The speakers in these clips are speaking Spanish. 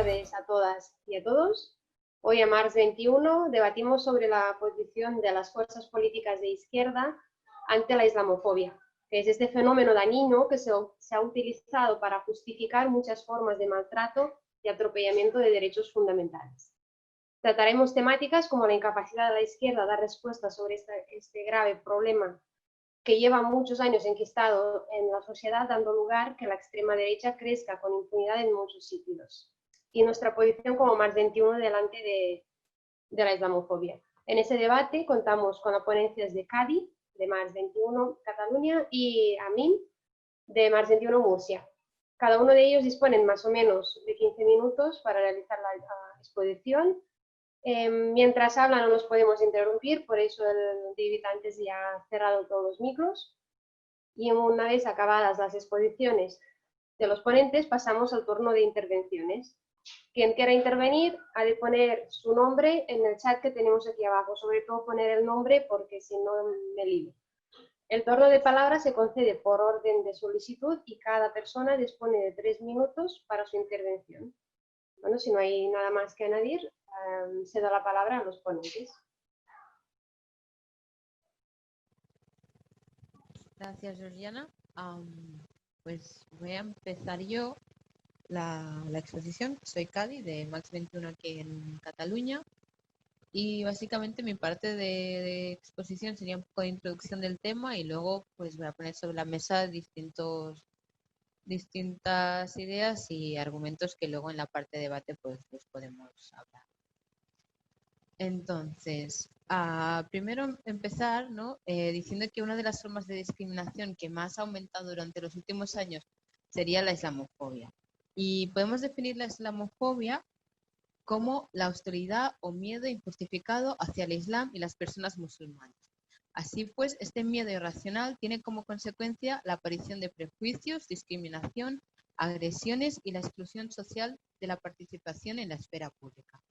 tardes a todas y a todos. Hoy, a marzo 21, debatimos sobre la posición de las fuerzas políticas de izquierda ante la islamofobia, que es este fenómeno dañino que se ha utilizado para justificar muchas formas de maltrato y atropellamiento de derechos fundamentales. Trataremos temáticas como la incapacidad de la izquierda a dar respuesta sobre este grave problema que lleva muchos años enquistado en la sociedad, dando lugar que la extrema derecha crezca con impunidad en muchos sitios. Y nuestra posición como Març 21 delante de la islamofobia. En ese debate contamos con las ponencias de Cádiz, de Març 21 Cataluña, y Amin, de Març 21 Murcia. Cada uno de ellos disponen más o menos de 15 minutos para realizar la exposición. Mientras hablan no nos podemos interrumpir, por eso el David antes ya ha cerrado todos los micros. Y una vez acabadas las exposiciones de los ponentes, pasamos al turno de intervenciones. Quien quiera intervenir ha de poner su nombre en el chat que tenemos aquí abajo, sobre todo poner el nombre porque si no me lío. El turno de palabra se concede por orden de solicitud y cada persona dispone de 3 minutos para su intervención. Bueno, si no hay nada más que añadir, cedo la palabra a los ponentes. Gracias, Georgiana. Pues voy a empezar yo la exposición. Soy Cádiz, de Març 21 aquí en Cataluña. Y básicamente mi parte de exposición sería un poco de introducción del tema y luego pues voy a poner sobre la mesa distintas ideas y argumentos que luego en la parte de debate pues los podemos hablar. Entonces, primero empezar, ¿no? Diciendo que una de las formas de discriminación que más ha aumentado durante los últimos años sería la islamofobia. Y podemos definir la islamofobia como la hostilidad o miedo injustificado hacia el Islam y las personas musulmanas. Así pues, este miedo irracional tiene como consecuencia la aparición de prejuicios, discriminación, agresiones y la exclusión social de la participación en la esfera pública.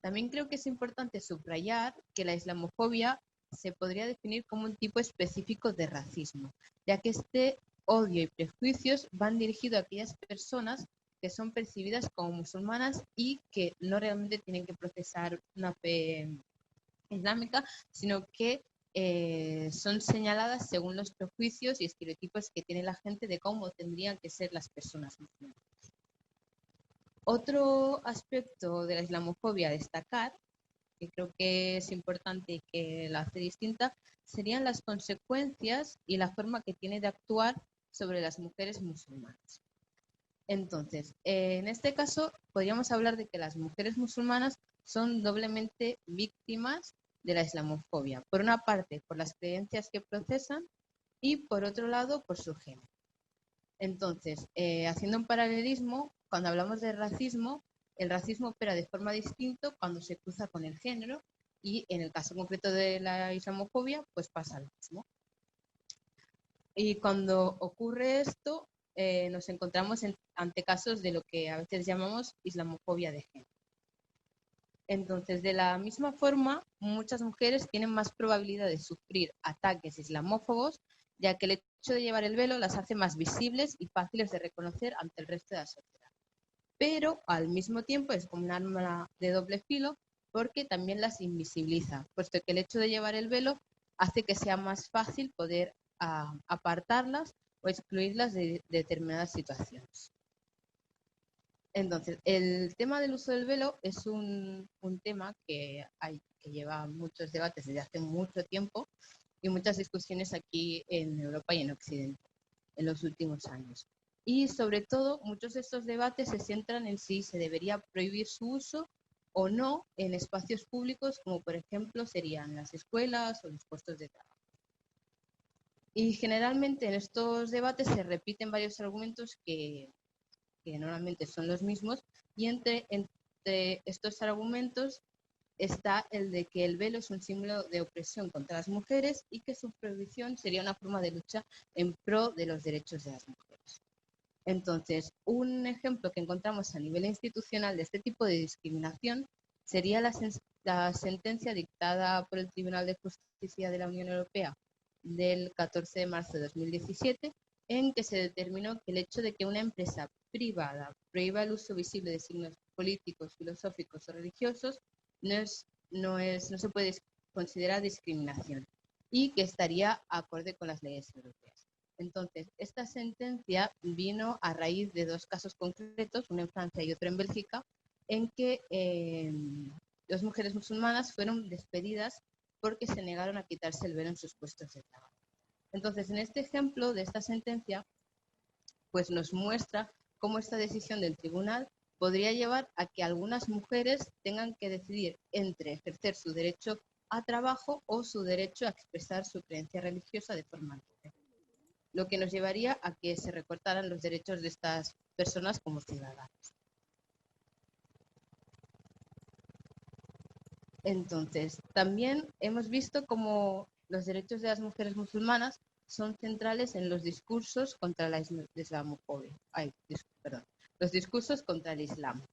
También creo que es importante subrayar que la islamofobia se podría definir como un tipo específico de racismo, ya que este odio y prejuicios van dirigidos a aquellas personas que son percibidas como musulmanas y que no realmente tienen que profesar una fe islámica, sino que son señaladas según los prejuicios y estereotipos que tiene la gente de cómo tendrían que ser las personas musulmanas. Otro aspecto de la islamofobia a destacar, que creo que es importante y que la hace distinta, serían las consecuencias y la forma que tiene de actuar sobre las mujeres musulmanas. Entonces, en este caso, podríamos hablar de que las mujeres musulmanas son doblemente víctimas de la islamofobia. Por una parte, por las creencias que procesan y, por otro lado, por su género. Entonces, haciendo un paralelismo, cuando hablamos de racismo, el racismo opera de forma distinta cuando se cruza con el género y en el caso concreto de la islamofobia, pues pasa lo mismo. Y cuando ocurre esto, nos encontramos ante casos de lo que a veces llamamos islamofobia de género. Entonces, de la misma forma, muchas mujeres tienen más probabilidad de sufrir ataques islamófobos, ya que el hecho de llevar el velo las hace más visibles y fáciles de reconocer ante el resto de la sociedad. Pero, al mismo tiempo, es como un arma de doble filo, porque también las invisibiliza, puesto que el hecho de llevar el velo hace que sea más fácil poder apartarlas o excluirlas de determinadas situaciones. Entonces, el tema del uso del velo es un tema que lleva muchos debates desde hace mucho tiempo y muchas discusiones aquí en Europa y en Occidente en los últimos años. Y sobre todo, muchos de estos debates se centran en si se debería prohibir su uso o no en espacios públicos, como por ejemplo serían las escuelas o los puestos de trabajo. Y generalmente en estos debates se repiten varios argumentos que normalmente son los mismos, y entre estos argumentos está el de que el velo es un símbolo de opresión contra las mujeres y que su prohibición sería una forma de lucha en pro de los derechos de las mujeres. Entonces, un ejemplo que encontramos a nivel institucional de este tipo de discriminación sería la sentencia dictada por el Tribunal de Justicia de la Unión Europea del 14 de marzo de 2017, en que se determinó que el hecho de que una empresa privada prohíba el uso visible de signos políticos, filosóficos o religiosos no se puede considerar discriminación y que estaría acorde con las leyes europeas. Entonces, esta sentencia vino a raíz de dos casos concretos, uno en Francia y otro en Bélgica, en que dos mujeres musulmanas fueron despedidas porque se negaron a quitarse el velo en sus puestos de trabajo. Entonces, en este ejemplo de esta sentencia, pues nos muestra cómo esta decisión del tribunal podría llevar a que algunas mujeres tengan que decidir entre ejercer su derecho a trabajo o su derecho a expresar su creencia religiosa de forma libre, lo que nos llevaría a que se recortaran los derechos de estas personas como ciudadanas. Entonces, también hemos visto cómo los derechos de las mujeres musulmanas son centrales en los discursos contra la islamofobia. Los discursos contra el Islam,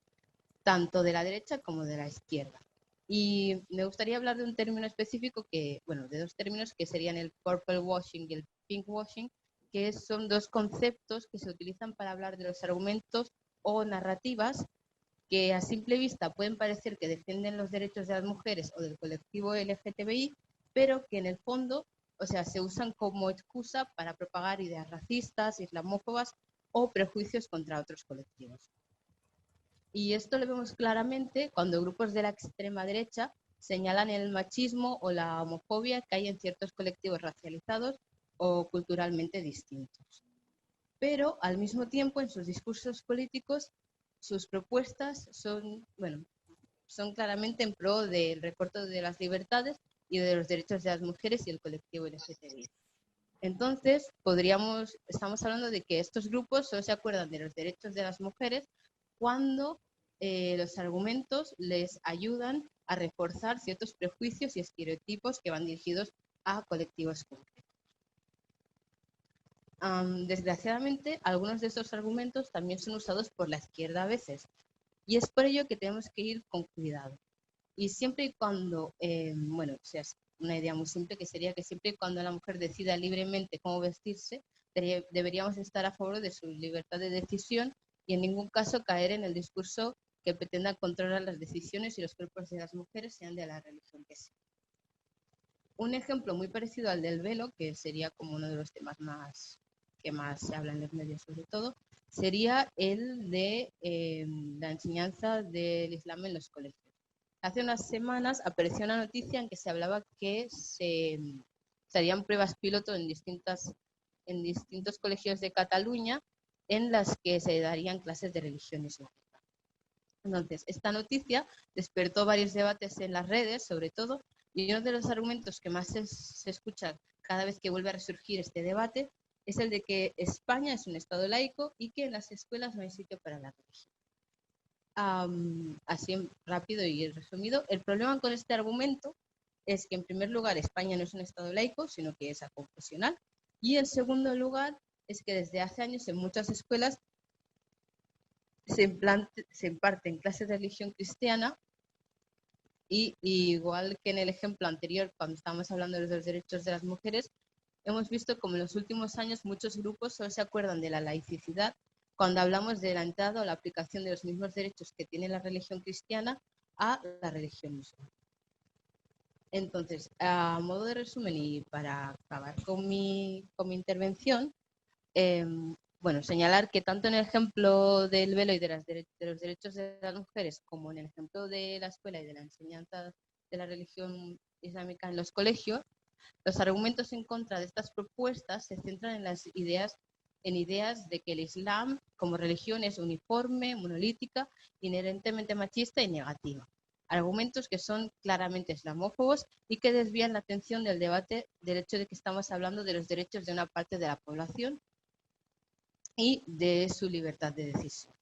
tanto de la derecha como de la izquierda. Y me gustaría hablar de un término específico de dos términos que serían el purple washing y el pink washing, que son dos conceptos que se utilizan para hablar de los argumentos o narrativas que a simple vista pueden parecer que defienden los derechos de las mujeres o del colectivo LGTBI, pero que en el fondo, se usan como excusa para propagar ideas racistas, islamófobas o prejuicios contra otros colectivos. Y esto lo vemos claramente cuando grupos de la extrema derecha señalan el machismo o la homofobia que hay en ciertos colectivos racializados o culturalmente distintos. Pero al mismo tiempo, en sus discursos políticos, sus propuestas son claramente en pro del recorte de las libertades y de los derechos de las mujeres y el colectivo LGTBI. Entonces, estamos hablando de que estos grupos solo se acuerdan de los derechos de las mujeres cuando los argumentos les ayudan a reforzar ciertos prejuicios y estereotipos que van dirigidos a colectivos concretos. Desgraciadamente, algunos de estos argumentos también son usados por la izquierda a veces, y es por ello que tenemos que ir con cuidado. Y siempre y cuando, una idea muy simple que sería que siempre y cuando la mujer decida libremente cómo vestirse, deberíamos estar a favor de su libertad de decisión y en ningún caso caer en el discurso que pretenda controlar las decisiones y los cuerpos de las mujeres, sean de la religión que sea. Un ejemplo muy parecido al del velo, que sería como uno de los temas que más se habla en los medios sobre todo, sería el de la enseñanza del Islam en los colegios. Hace unas semanas apareció una noticia en que se hablaba que se harían pruebas piloto en distintos colegios de Cataluña en las que se darían clases de religión islámica. Entonces, esta noticia despertó varios debates en las redes, sobre todo, y uno de los argumentos que más se escucha cada vez que vuelve a resurgir este debate es el de que España es un estado laico y que en las escuelas no hay sitio para la religión. Así rápido y resumido, el problema con este argumento es que en primer lugar España no es un estado laico, sino que es aconfesional, y en segundo lugar es que desde hace años en muchas escuelas se imparten clases de religión cristiana y igual que en el ejemplo anterior cuando estábamos hablando de los derechos de las mujeres, hemos visto como en los últimos años muchos grupos solo se acuerdan de la laicidad cuando hablamos de la entrada o la aplicación de los mismos derechos que tiene la religión cristiana a la religión musulmana. Entonces, a modo de resumen y para acabar con mi intervención, señalar que tanto en el ejemplo del velo y de los derechos de las mujeres como en el ejemplo de la escuela y de la enseñanza de la religión islámica en los colegios, los argumentos en contra de estas propuestas se centran en ideas de que el Islam como religión es uniforme, monolítica, inherentemente machista y negativa. Argumentos que son claramente islamófobos y que desvían la atención del debate del hecho de que estamos hablando de los derechos de una parte de la población y de su libertad de decisión.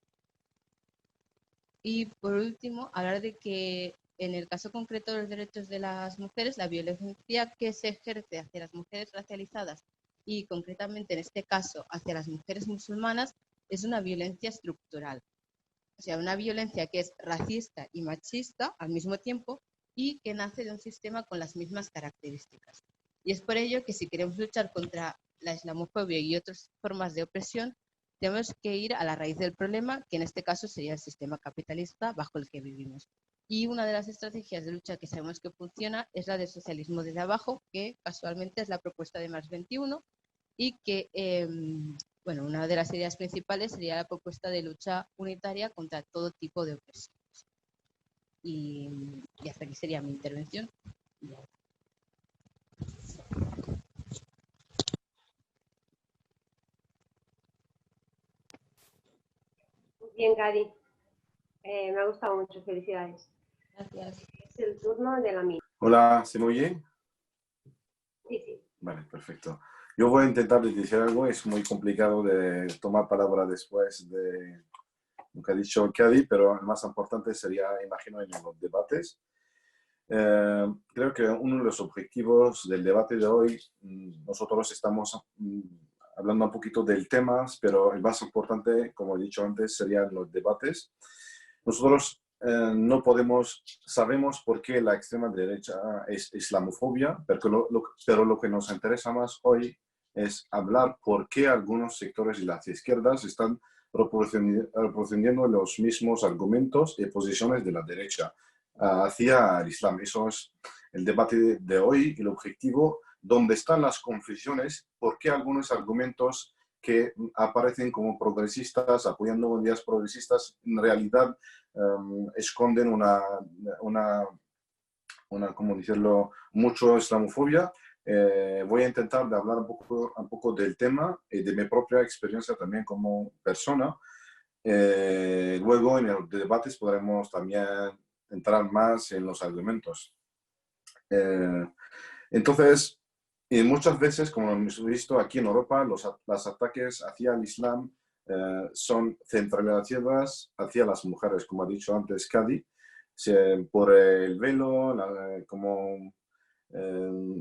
Y por último, hablar de que en el caso concreto de los derechos de las mujeres, la violencia que se ejerce hacia las mujeres racializadas y concretamente en este caso hacia las mujeres musulmanas es una violencia estructural. O sea, una violencia que es racista y machista al mismo tiempo y que nace de un sistema con las mismas características. Y es por ello que si queremos luchar contra la islamofobia y otras formas de opresión, tenemos que ir a la raíz del problema, que en este caso sería el sistema capitalista bajo el que vivimos. Y una de las estrategias de lucha que sabemos que funciona es la del socialismo desde abajo, que casualmente es la propuesta de Marx 21, y que, bueno, una de las ideas principales sería la propuesta de lucha unitaria contra todo tipo de opresión. Y hasta aquí sería mi intervención. Bien, Cadi. Me ha gustado mucho, felicidades. Gracias. Es el turno de la mía. Hola, ¿se me oye? Sí, sí. Vale, perfecto. Yo voy a intentar decir algo, es muy complicado de tomar palabra después de lo que ha dicho Cadi, pero lo más importante sería, imagino, en los debates. Creo que uno de los objetivos del debate de hoy, nosotros estamos hablando un poquito del tema, pero el más importante, como he dicho antes, serían los debates. Nosotros no podemos, sabemos por qué la extrema derecha es islamofobia, pero lo que nos interesa más hoy es hablar por qué algunos sectores de las izquierdas están reproduciendo los mismos argumentos y posiciones de la derecha hacia el Islam. Eso es el debate de hoy, el objetivo, dónde están las confusiones, por qué algunos argumentos que aparecen como progresistas, apoyando ideas progresistas, en realidad esconden ¿cómo decirlo?, mucho islamofobia. Voy a intentar de hablar un poco del tema y de mi propia experiencia también como persona. Luego en los debates podremos también entrar más en los argumentos. Entonces, muchas veces, como hemos visto aquí en Europa, los ataques hacia el Islam son centralizadas hacia las mujeres, como ha dicho antes Cadi, por el velo, como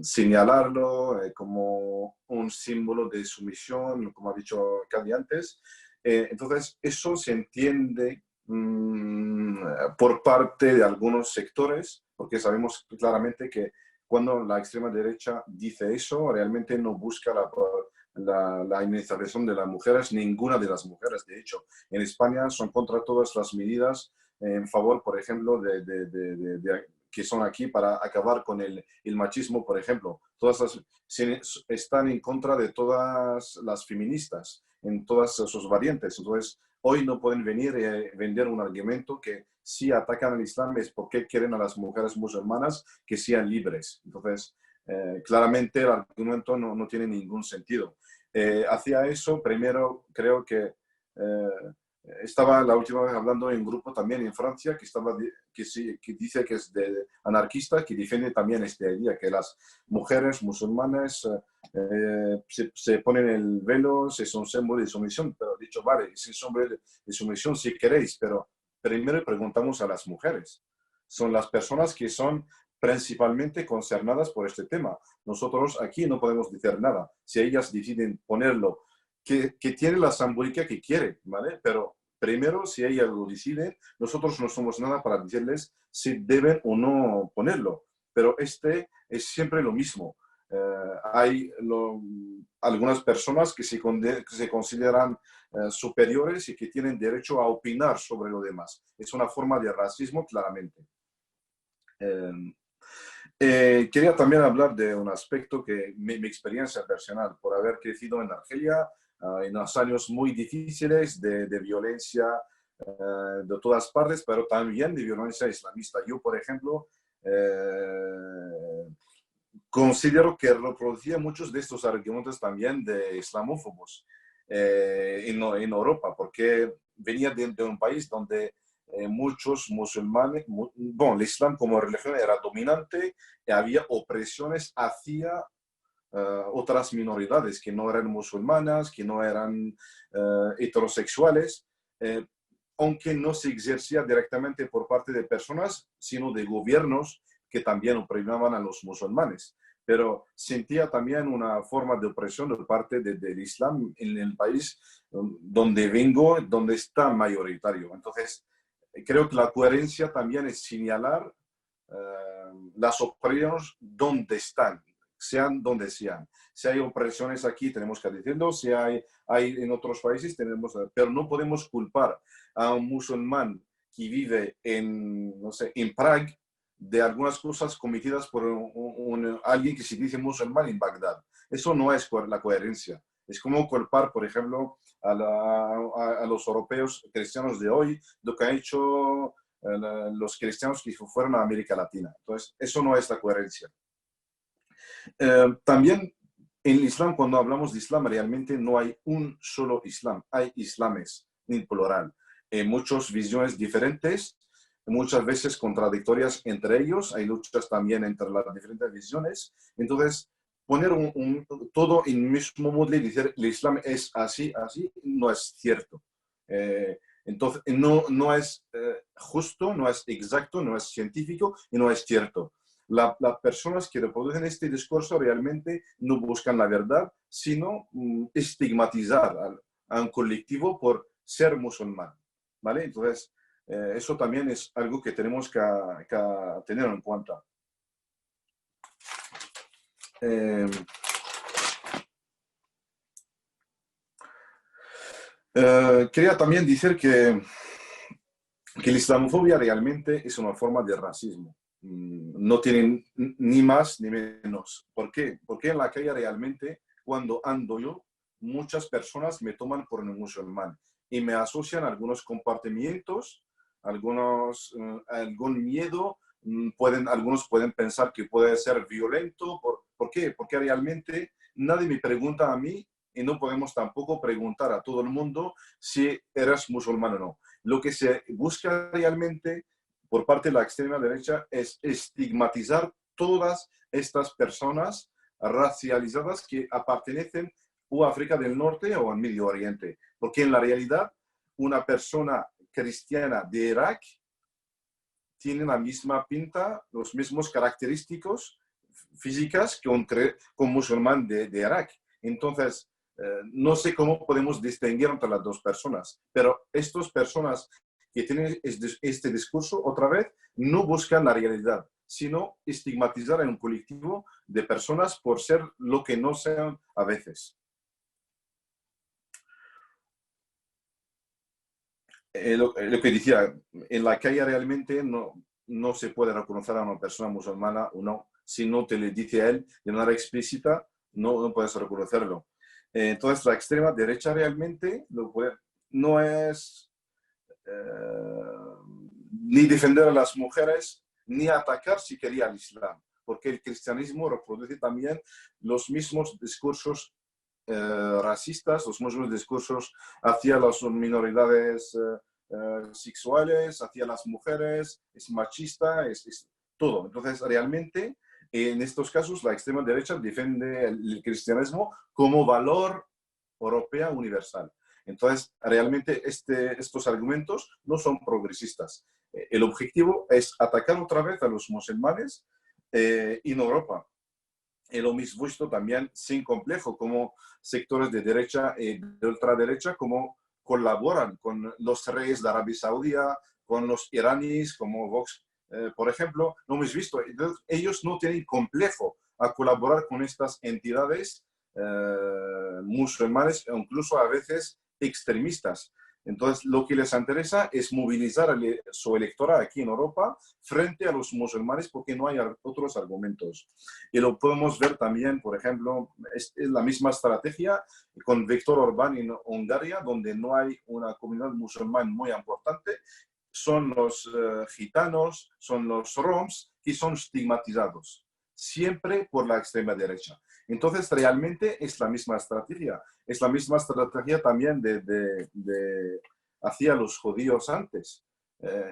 señalarlo como un símbolo de sumisión, como ha dicho Cadi antes. Entonces, eso se entiende por parte de algunos sectores, porque sabemos claramente que cuando la extrema derecha dice eso, realmente no busca la emancipación de las mujeres, ninguna de las mujeres. De hecho, en España son contra todas las medidas en favor, por ejemplo, que son aquí para acabar con el machismo, por ejemplo. Están en contra de todas las feministas, en todas sus variantes. Entonces, hoy no pueden venir y vender un argumento que si atacan al Islam es porque quieren a las mujeres musulmanas que sean libres. Entonces, claramente el argumento no tiene ningún sentido. Hacia eso, primero creo que estaba la última vez hablando en un grupo también en Francia que dice que es anarquista, que defiende también esta idea, que las mujeres musulmanas se ponen el velo, es un símbolo de sumisión, pero dicho, vale, es un símbolo de sumisión si queréis, pero primero preguntamos a las mujeres. Son las personas que son principalmente concernadas por este tema. Nosotros aquí no podemos decir nada. Si ellas deciden ponerlo, que tiene la simbólica que quiere, ¿vale? Pero primero, si ellas lo deciden, nosotros no somos nada para decirles si deben o no ponerlo. Pero es siempre lo mismo. Hay algunas personas que se consideran superiores y que tienen derecho a opinar sobre lo demás. Es una forma de racismo, claramente. Quería también hablar de un aspecto que mi experiencia personal, por haber crecido en Argelia, en unos años muy difíciles de violencia de todas partes, pero también de violencia islamista. Yo, por ejemplo, considero que reproducía muchos de estos argumentos también de islamófobos en Europa, porque venía de un país donde muchos musulmanes, bueno, el Islam como religión era dominante y había opresiones hacia otras minoridades que no eran musulmanas, que no eran heterosexuales, aunque no se ejercía directamente por parte de personas, sino de gobiernos que también oprimían a los musulmanes. Pero sentía también una forma de opresión de parte del Islam en el país donde vengo, donde está mayoritario. Entonces, creo que la coherencia también es señalar las opiniones donde están. sean donde sean. Si hay opresiones aquí, tenemos que decirlo. Si hay en otros países, pero no podemos culpar a un musulmán que vive en, no sé, en Praga de algunas cosas cometidas por alguien que se dice musulmán en Bagdad. Eso no es la coherencia. Es como culpar, por ejemplo, a los europeos cristianos de hoy, lo que han hecho los cristianos que fueron a América Latina. Entonces, eso no es la coherencia. También en el Islam, cuando hablamos de Islam, realmente no hay un solo Islam, hay islames en plural. Muchas visiones diferentes, muchas veces contradictorias entre ellos, hay luchas también entre las diferentes visiones. Entonces, poner todo en el mismo molde y decir el Islam es así, así, no es cierto. Entonces, no es justo, no es exacto, no es científico y no es cierto. Las personas que reproducen este discurso realmente no buscan la verdad, sino estigmatizar a un colectivo por ser musulmán, ¿vale? Entonces, eso también es algo que tenemos que tener en cuenta. Quería también decir que la islamofobia realmente es una forma de racismo. No tienen ni más ni menos. ¿Por qué? Porque en la calle realmente, cuando ando yo, muchas personas me toman por un musulmán y me asocian algunos comportamientos, algún miedo. Algunos pueden pensar que puede ser violento. ¿Por qué? Porque realmente nadie me pregunta a mí y no podemos tampoco preguntar a todo el mundo si eres musulmán o no. Lo que se busca realmente por parte de la extrema derecha es estigmatizar todas estas personas racializadas que pertenecen a África del Norte o al Medio Oriente. Porque en la realidad, una persona cristiana de Irak tiene la misma pinta, los mismos característicos físicas que un musulmán de Irak. Entonces, no sé cómo podemos distinguir entre las dos personas, pero estas personas que tienen este discurso, otra vez, no buscan la realidad, sino estigmatizar a un colectivo de personas por ser lo que no sean a veces. Lo que decía, en la calle realmente no se puede reconocer a una persona musulmana o no. Si no te le dice a él de manera explícita, no puedes reconocerlo. Entonces, la extrema derecha realmente no es ni defender a las mujeres, ni atacar si quería al Islam, porque el cristianismo reproduce también los mismos discursos racistas, los mismos discursos hacia las minoridades sexuales, hacia las mujeres, es machista, es todo. Entonces, realmente, en estos casos, la extrema derecha defiende el cristianismo como valor europeo universal. Entonces, realmente estos argumentos no son progresistas. El objetivo es atacar otra vez a los musulmanes en Europa. Y lo mismo visto también sin complejo, como sectores de derecha y de ultraderecha, como colaboran con los reyes de Arabia Saudí, con los iraníes, como Vox, por ejemplo, lo hemos visto. Ellos no tienen complejo a colaborar con estas entidades musulmanes, incluso a veces extremistas. Entonces, lo que les interesa es movilizar su electorado aquí en Europa frente a los musulmanes porque no hay otros argumentos. Y lo podemos ver también, por ejemplo, es la misma estrategia con Viktor Orbán en Hungría, donde no hay una comunidad musulmana muy importante. Son los gitanos, son los roms que son estigmatizados, siempre por la extrema derecha. Entonces, realmente es la misma estrategia. Es la misma estrategia también hacia los judíos antes.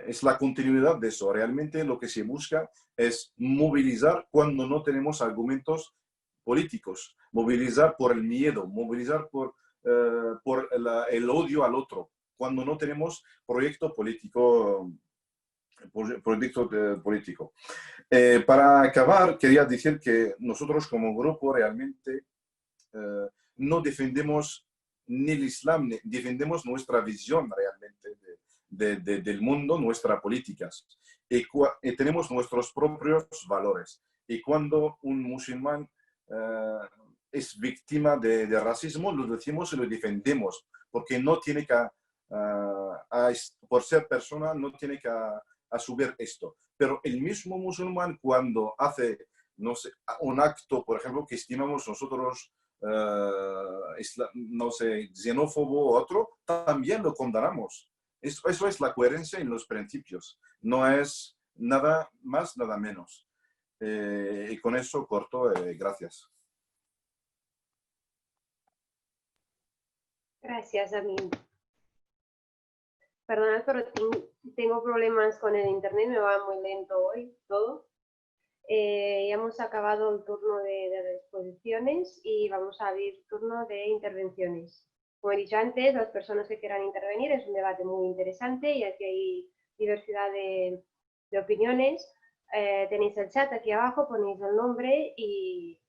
Es la continuidad de eso. Realmente lo que se busca es movilizar cuando no tenemos argumentos políticos, movilizar por el miedo, movilizar por el odio al otro, cuando no tenemos proyecto político. Para acabar, quería decir que nosotros como grupo realmente no defendemos ni el Islam, ni defendemos nuestra visión realmente del mundo, nuestras políticas. Y tenemos nuestros propios valores. Y cuando un musulmán es víctima de racismo, lo decimos y lo defendemos, porque no tiene que, por ser persona, no tiene que asumir esto. Pero el mismo musulmán, cuando hace, no sé, un acto, por ejemplo, que estimamos nosotros, no sé, xenófobo o otro, también lo condenamos. Eso es la coherencia en los principios, no es nada más, nada menos. Y con eso corto, gracias. Gracias, Amin. Perdonad, pero tengo problemas con el internet, me va muy lento hoy todo. Ya hemos acabado el turno de exposiciones y vamos a abrir turno de intervenciones. Como he dicho antes, las personas que quieran intervenir, es un debate muy interesante y aquí hay diversidad de opiniones. Tenéis el chat aquí abajo, ponéis el nombre y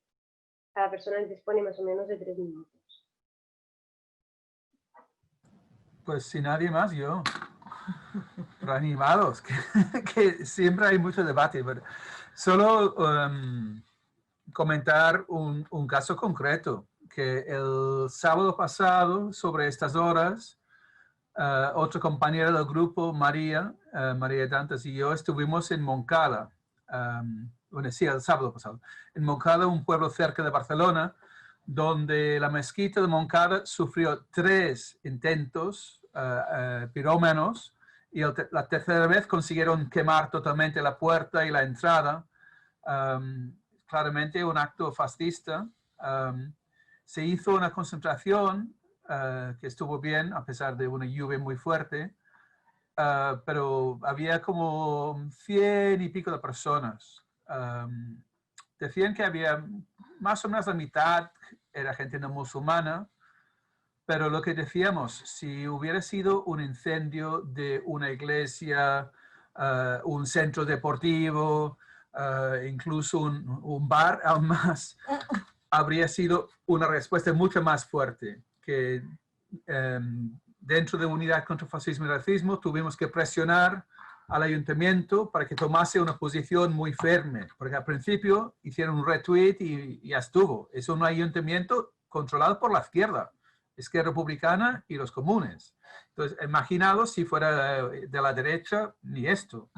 cada persona dispone más o menos de 3 minutos. Pues si nadie más, yo. Reanimados, que siempre hay mucho debate. Pero solo comentar un caso concreto, que el sábado pasado, sobre estas horas, otra compañera del grupo, María Dantas y yo, estuvimos en Moncada, bueno, sí, el sábado pasado, en Moncada, un pueblo cerca de Barcelona, donde la mezquita de Moncada sufrió 3 intentos pirómanos y la tercera vez consiguieron quemar totalmente la puerta y la entrada. Claramente un acto fascista. Se hizo una concentración que estuvo bien a pesar de una lluvia muy fuerte, pero había como 100 y pico de personas. Decían que había más o menos la mitad era gente no musulmana, pero lo que decíamos, si hubiera sido un incendio de una iglesia, un centro deportivo, incluso un bar, aún más, habría sido una respuesta mucho más fuerte. Que dentro de Unidad contra Fascismo y Racismo tuvimos que presionar al ayuntamiento para que tomase una posición muy firme, porque al principio hicieron un retweet y ya estuvo. Es un ayuntamiento controlado por la izquierda republicana y los comunes. Entonces, imaginaos si fuera de la derecha, ni esto.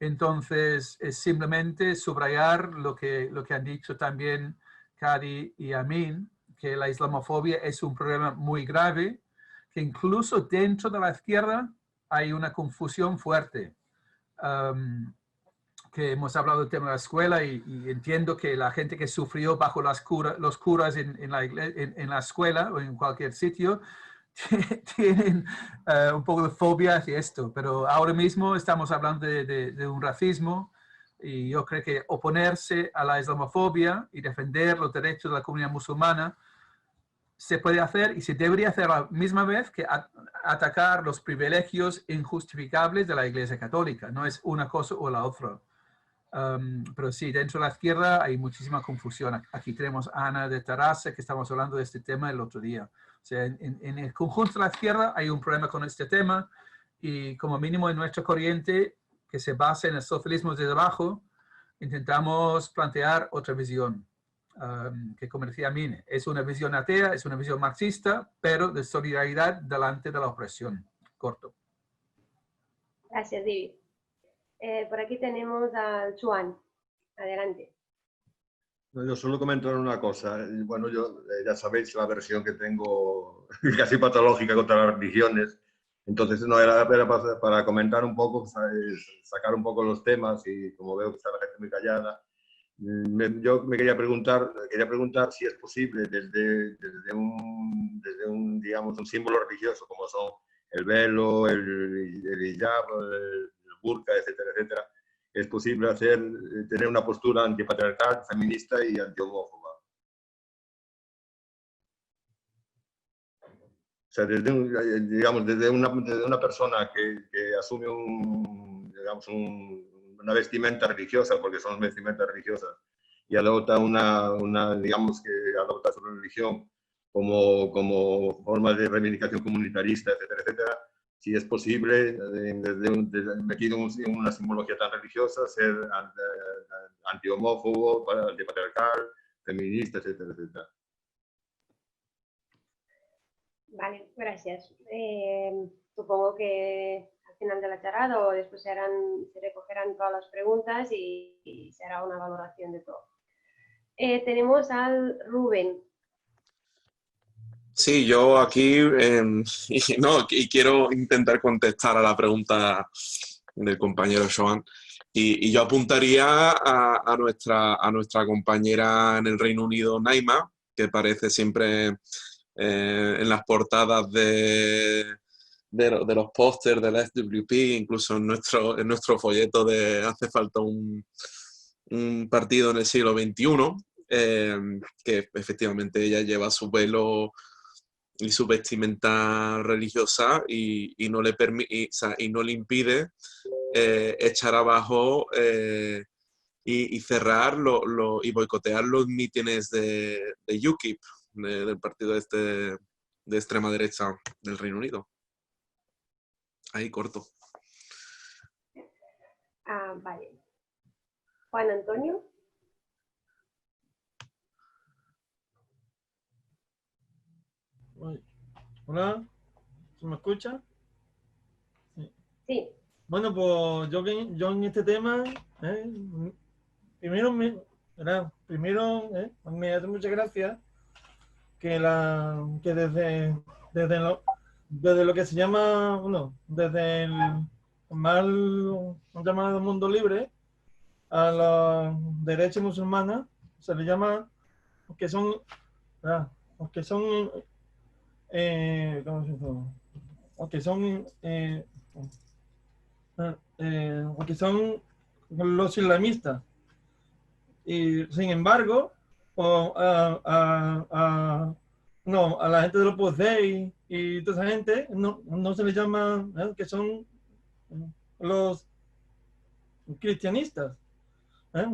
Entonces, es simplemente subrayar lo que han dicho también Kadi y Amin, que la islamofobia es un problema muy grave, que incluso dentro de la izquierda hay una confusión fuerte. Que hemos hablado del tema de la escuela y entiendo que la gente que sufrió bajo los curas en la escuela o en cualquier sitio tienen un poco de fobia hacia esto, pero ahora mismo estamos hablando de un racismo y yo creo que oponerse a la islamofobia y defender los derechos de la comunidad musulmana se puede hacer y se debería hacer a la misma vez que atacar los privilegios injustificables de la Iglesia Católica. No es una cosa o la otra. Pero sí, dentro de la izquierda hay muchísima confusión. Aquí tenemos a Ana de Tarrasa, que estamos hablando de este tema el otro día. O sea, en el conjunto de la izquierda hay un problema con este tema y como mínimo en nuestra corriente, que se basa en el socialismo desde abajo, intentamos plantear otra visión. Que como decía Mine, es una visión atea, es una visión marxista, pero de solidaridad delante de la opresión. Corto. Gracias, David. Por aquí tenemos a Juan. Adelante. Yo solo comentar una cosa. Bueno, yo ya sabéis la versión que tengo casi patológica contra las religiones. Entonces no era para comentar un poco, sacar un poco los temas y como veo que está la gente muy callada. Yo me quería preguntar si es posible desde un, digamos, un símbolo religioso como son el velo, el hijab, el burka, etcétera, etcétera, es posible tener una postura antipatriarcal, feminista y antihomófoba. O sea, desde una persona que asume una vestimenta religiosa, porque son vestimentas religiosas, y adopta digamos que adopta su religión como forma de reivindicación comunitarista, etcétera, etcétera, si es posible, metido en una simbología tan religiosa, ser antihomófobo, antipatriarcal, feminista, etcétera, etcétera. Vale, gracias. Supongo que al final de la charla o después se recogerán todas las preguntas y se hará una valoración de todo. Tenemos al Rubén. Sí, yo aquí y quiero intentar contestar a la pregunta del compañero Joan. Y yo apuntaría a nuestra compañera en el Reino Unido, Naima, que aparece siempre en las portadas de los pósters de la FWP, incluso en nuestro folleto de Hace falta un partido en el siglo XXI, que efectivamente ella lleva su velo y su vestimenta religiosa y no le impide echar abajo y cerrar y boicotear los mítines de UKIP, del partido de extrema derecha del Reino Unido. Ahí corto. Vale. Juan Antonio. Hola, ¿se me escucha? Sí. Bueno, pues yo en este tema, primero me hace mucha gracia que desde lo que se llama, desde el mal llamado mundo libre a la derecha musulmana se le llama que son ¿cómo se llama? Que son los islamistas. Y sin embargo, a la gente de los Opus Dei y toda esa gente no se les llama que son los cristianistas,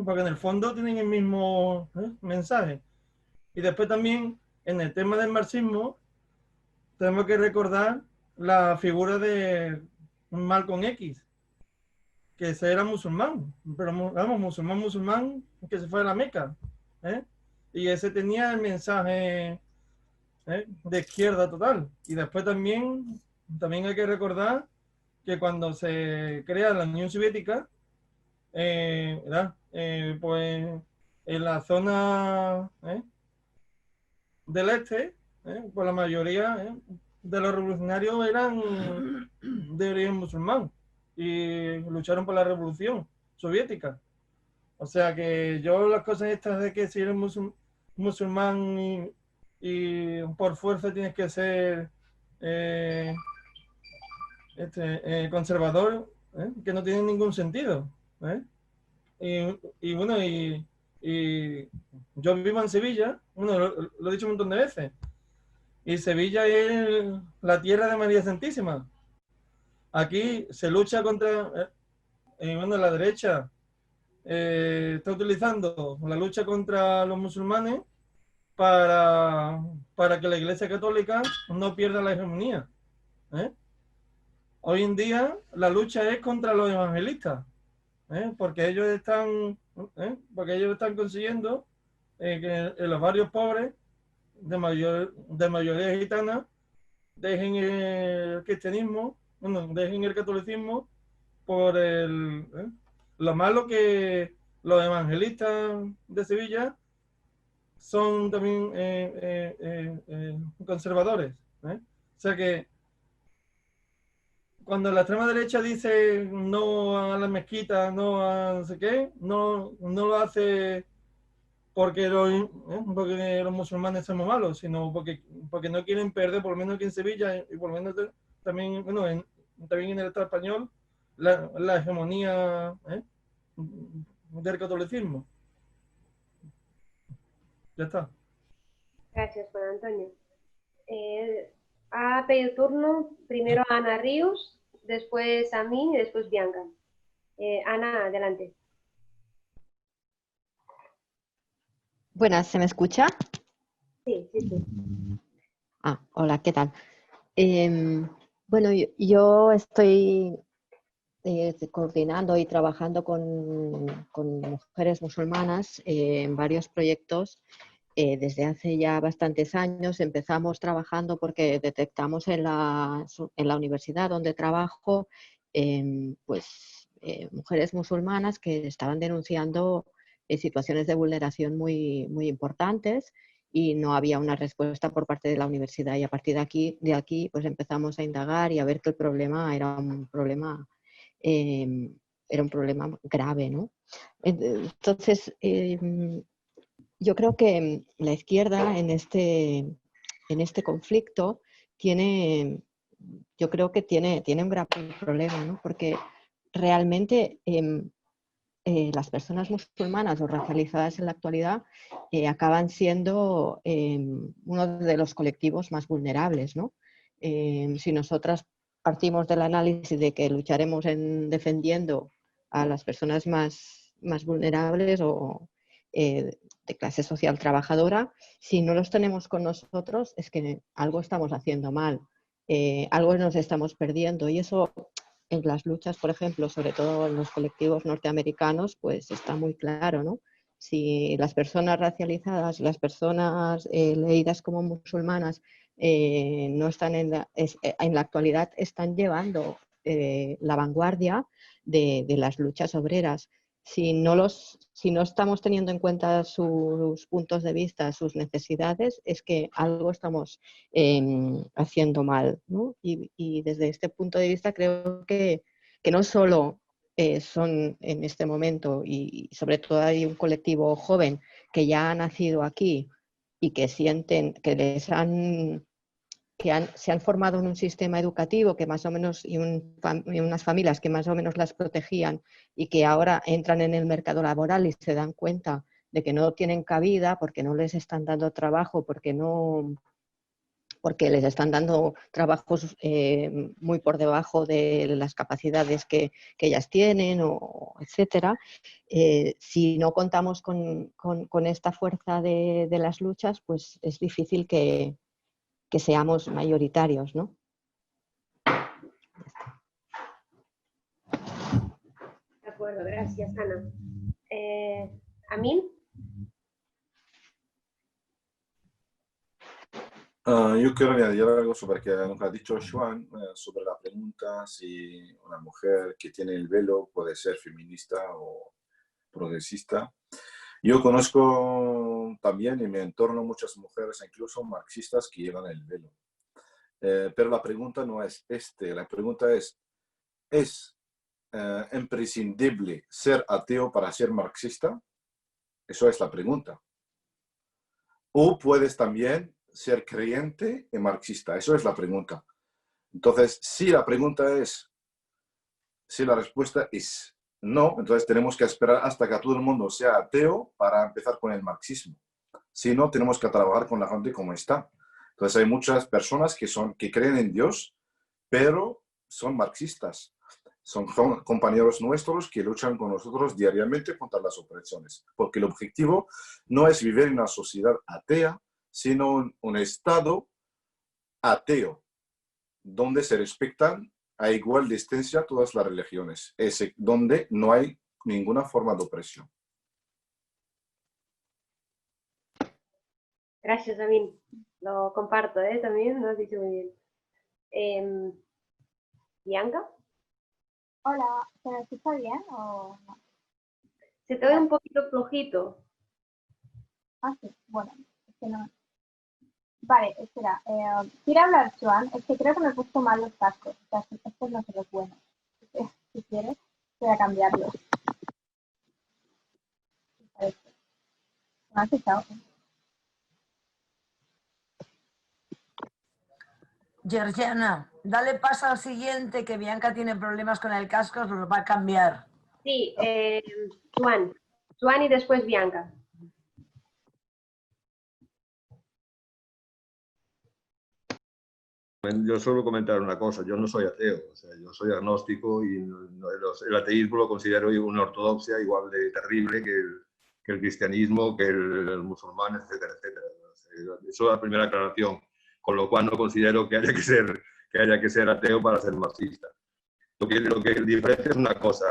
porque en el fondo tienen el mismo mensaje. Y después también en el tema del marxismo tenemos que recordar la figura de Malcolm X, que ese era musulmán, pero vamos, musulmán que se fue a la Meca, y ese tenía el mensaje de izquierda total. Y después también hay que recordar que cuando se crea la Unión Soviética, pues en la zona del este, pues la mayoría de los revolucionarios eran de origen musulmán y lucharon por la revolución soviética. O sea que yo las cosas estas de que si eres musulmán y por fuerza tienes que ser conservador, que no tiene ningún sentido. Y bueno, y yo vivo en Sevilla, lo he dicho un montón de veces, y Sevilla es la tierra de María Santísima. Aquí se lucha contra, la derecha está utilizando la lucha contra los musulmanes para que la Iglesia Católica no pierda la hegemonía. Hoy en día la lucha es contra los evangelistas, porque ellos están consiguiendo que en los barrios pobres de mayoría gitana dejen el cristianismo, dejen el catolicismo por lo malo que los evangelistas de Sevilla son también conservadores. O sea que cuando la extrema derecha dice no a las mezquitas, no a no sé qué, no lo hace porque los musulmanes somos malos, sino porque no quieren perder, por lo menos aquí en Sevilla y por lo menos también, también en el Estado español, la hegemonía del catolicismo. Ya está. Gracias, Juan Antonio. Ha pedido turno primero a Ana Ríos, después a mí y después Bianca. Ana, adelante. Buenas, ¿se me escucha? Sí. Hola, ¿qué tal? Bueno, yo estoy coordinando y trabajando con mujeres musulmanas en varios proyectos desde hace ya bastantes años. Empezamos trabajando porque detectamos en la universidad donde trabajo mujeres musulmanas que estaban denunciando situaciones de vulneración muy, muy importantes y no había una respuesta por parte de la universidad, y a partir de aquí pues empezamos a indagar y a ver que el problema era un problema grave, ¿no? Entonces, yo creo que la izquierda en este conflicto tiene un gran problema, ¿no? Porque realmente las personas musulmanas o racializadas en la actualidad acaban siendo uno de los colectivos más vulnerables, ¿no? Si nosotras partimos del análisis de que lucharemos defendiendo a las personas más vulnerables o de clase social trabajadora, si no los tenemos con nosotros es que algo estamos haciendo mal, algo nos estamos perdiendo, y eso en las luchas, por ejemplo, sobre todo en los colectivos norteamericanos, pues está muy claro, ¿no? Si las personas racializadas, las personas leídas como musulmanas no están en la actualidad, están llevando la vanguardia de las luchas obreras. Si no estamos teniendo en cuenta sus puntos de vista, sus necesidades, es que algo estamos haciendo mal, ¿no? Y desde este punto de vista creo que no solo son en este momento, y sobre todo hay un colectivo joven que ya ha nacido aquí y que sienten que se han formado en un sistema educativo que más o menos y unas familias que más o menos las protegían, y que ahora entran en el mercado laboral y se dan cuenta de que no tienen cabida porque no les están dando trabajo, porque les están dando trabajos muy por debajo de las capacidades que ellas tienen, etcétera. Si no contamos con esta fuerza de las luchas, pues es difícil que seamos mayoritarios, ¿no? De acuerdo, gracias, Ana. ¿Amin? Yo quiero añadir algo sobre lo que ha dicho Joan, sobre la pregunta si una mujer que tiene el velo puede ser feminista o progresista. Yo conozco también en mi entorno muchas mujeres, incluso marxistas, que llevan el velo. Pero la pregunta no es la pregunta ¿es imprescindible ser ateo para ser marxista? Eso es la pregunta. ¿O puedes también ser creyente y marxista? Eso es la pregunta. Entonces, si la respuesta es no, entonces tenemos que esperar hasta que todo el mundo sea ateo para empezar con el marxismo. Si no, tenemos que trabajar con la gente como está. Entonces hay muchas personas que creen en Dios, pero son marxistas. Son compañeros nuestros que luchan con nosotros diariamente contra las opresiones. Porque el objetivo no es vivir en una sociedad atea, sino un Estado ateo, donde se respetan a igual distancia todas las religiones, donde no hay ninguna forma de opresión. Gracias, Amin. Lo comparto, también lo has dicho muy bien. ¿Bianca? Hola, ¿se me escucha bien o no? Se te ve un poquito flojito. Ah, sí, bueno, es que no. Vale, espera, ¿quiere hablar Joan? Es que creo que me he puesto mal los cascos, o sea, estos no son los buenos. Si quieres, voy a cambiarlos. ¿Me has escuchado? Georgiana, dale paso al siguiente, que Bianca tiene problemas con el casco, los va a cambiar. Sí, Juan y después Bianca. Yo solo comentar una cosa, yo no soy ateo, o sea, yo soy agnóstico y el ateísmo lo considero una ortodoxia igual de terrible que el cristianismo, que el musulmán, etcétera, etcétera. Eso es la primera aclaración, con lo cual no considero que haya que ser ateo para ser marxista. Lo que diferencia es una cosa,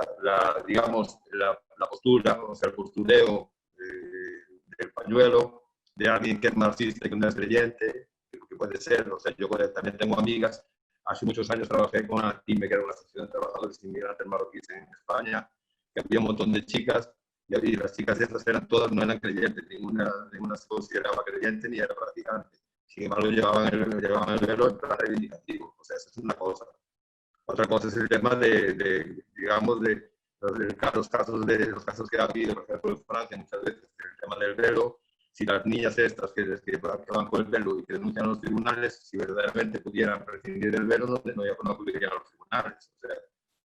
digamos, la postura, o sea, el postureo del pañuelo, de alguien que es marxista y que no es creyente, que puede ser, o sea, yo también tengo amigas, hace muchos años trabajé con una TIME, que era una asociación de trabajadores inmigrantes marroquíes en España, que había un montón de chicas, y las chicas estas eran todas, no eran creyentes, ninguna se consideraba creyente ni era practicante. Sin embargo, llevaban el velo en plan reivindicativo, o sea, eso es una cosa. Otra cosa es el tema digamos, de los casos que ha habido, por ejemplo, en Francia, muchas veces, el tema del velo. Si las niñas estas que van con el velo y que denuncian a los tribunales, si verdaderamente pudieran prescindir del velo, no acudirían a los tribunales. O sea,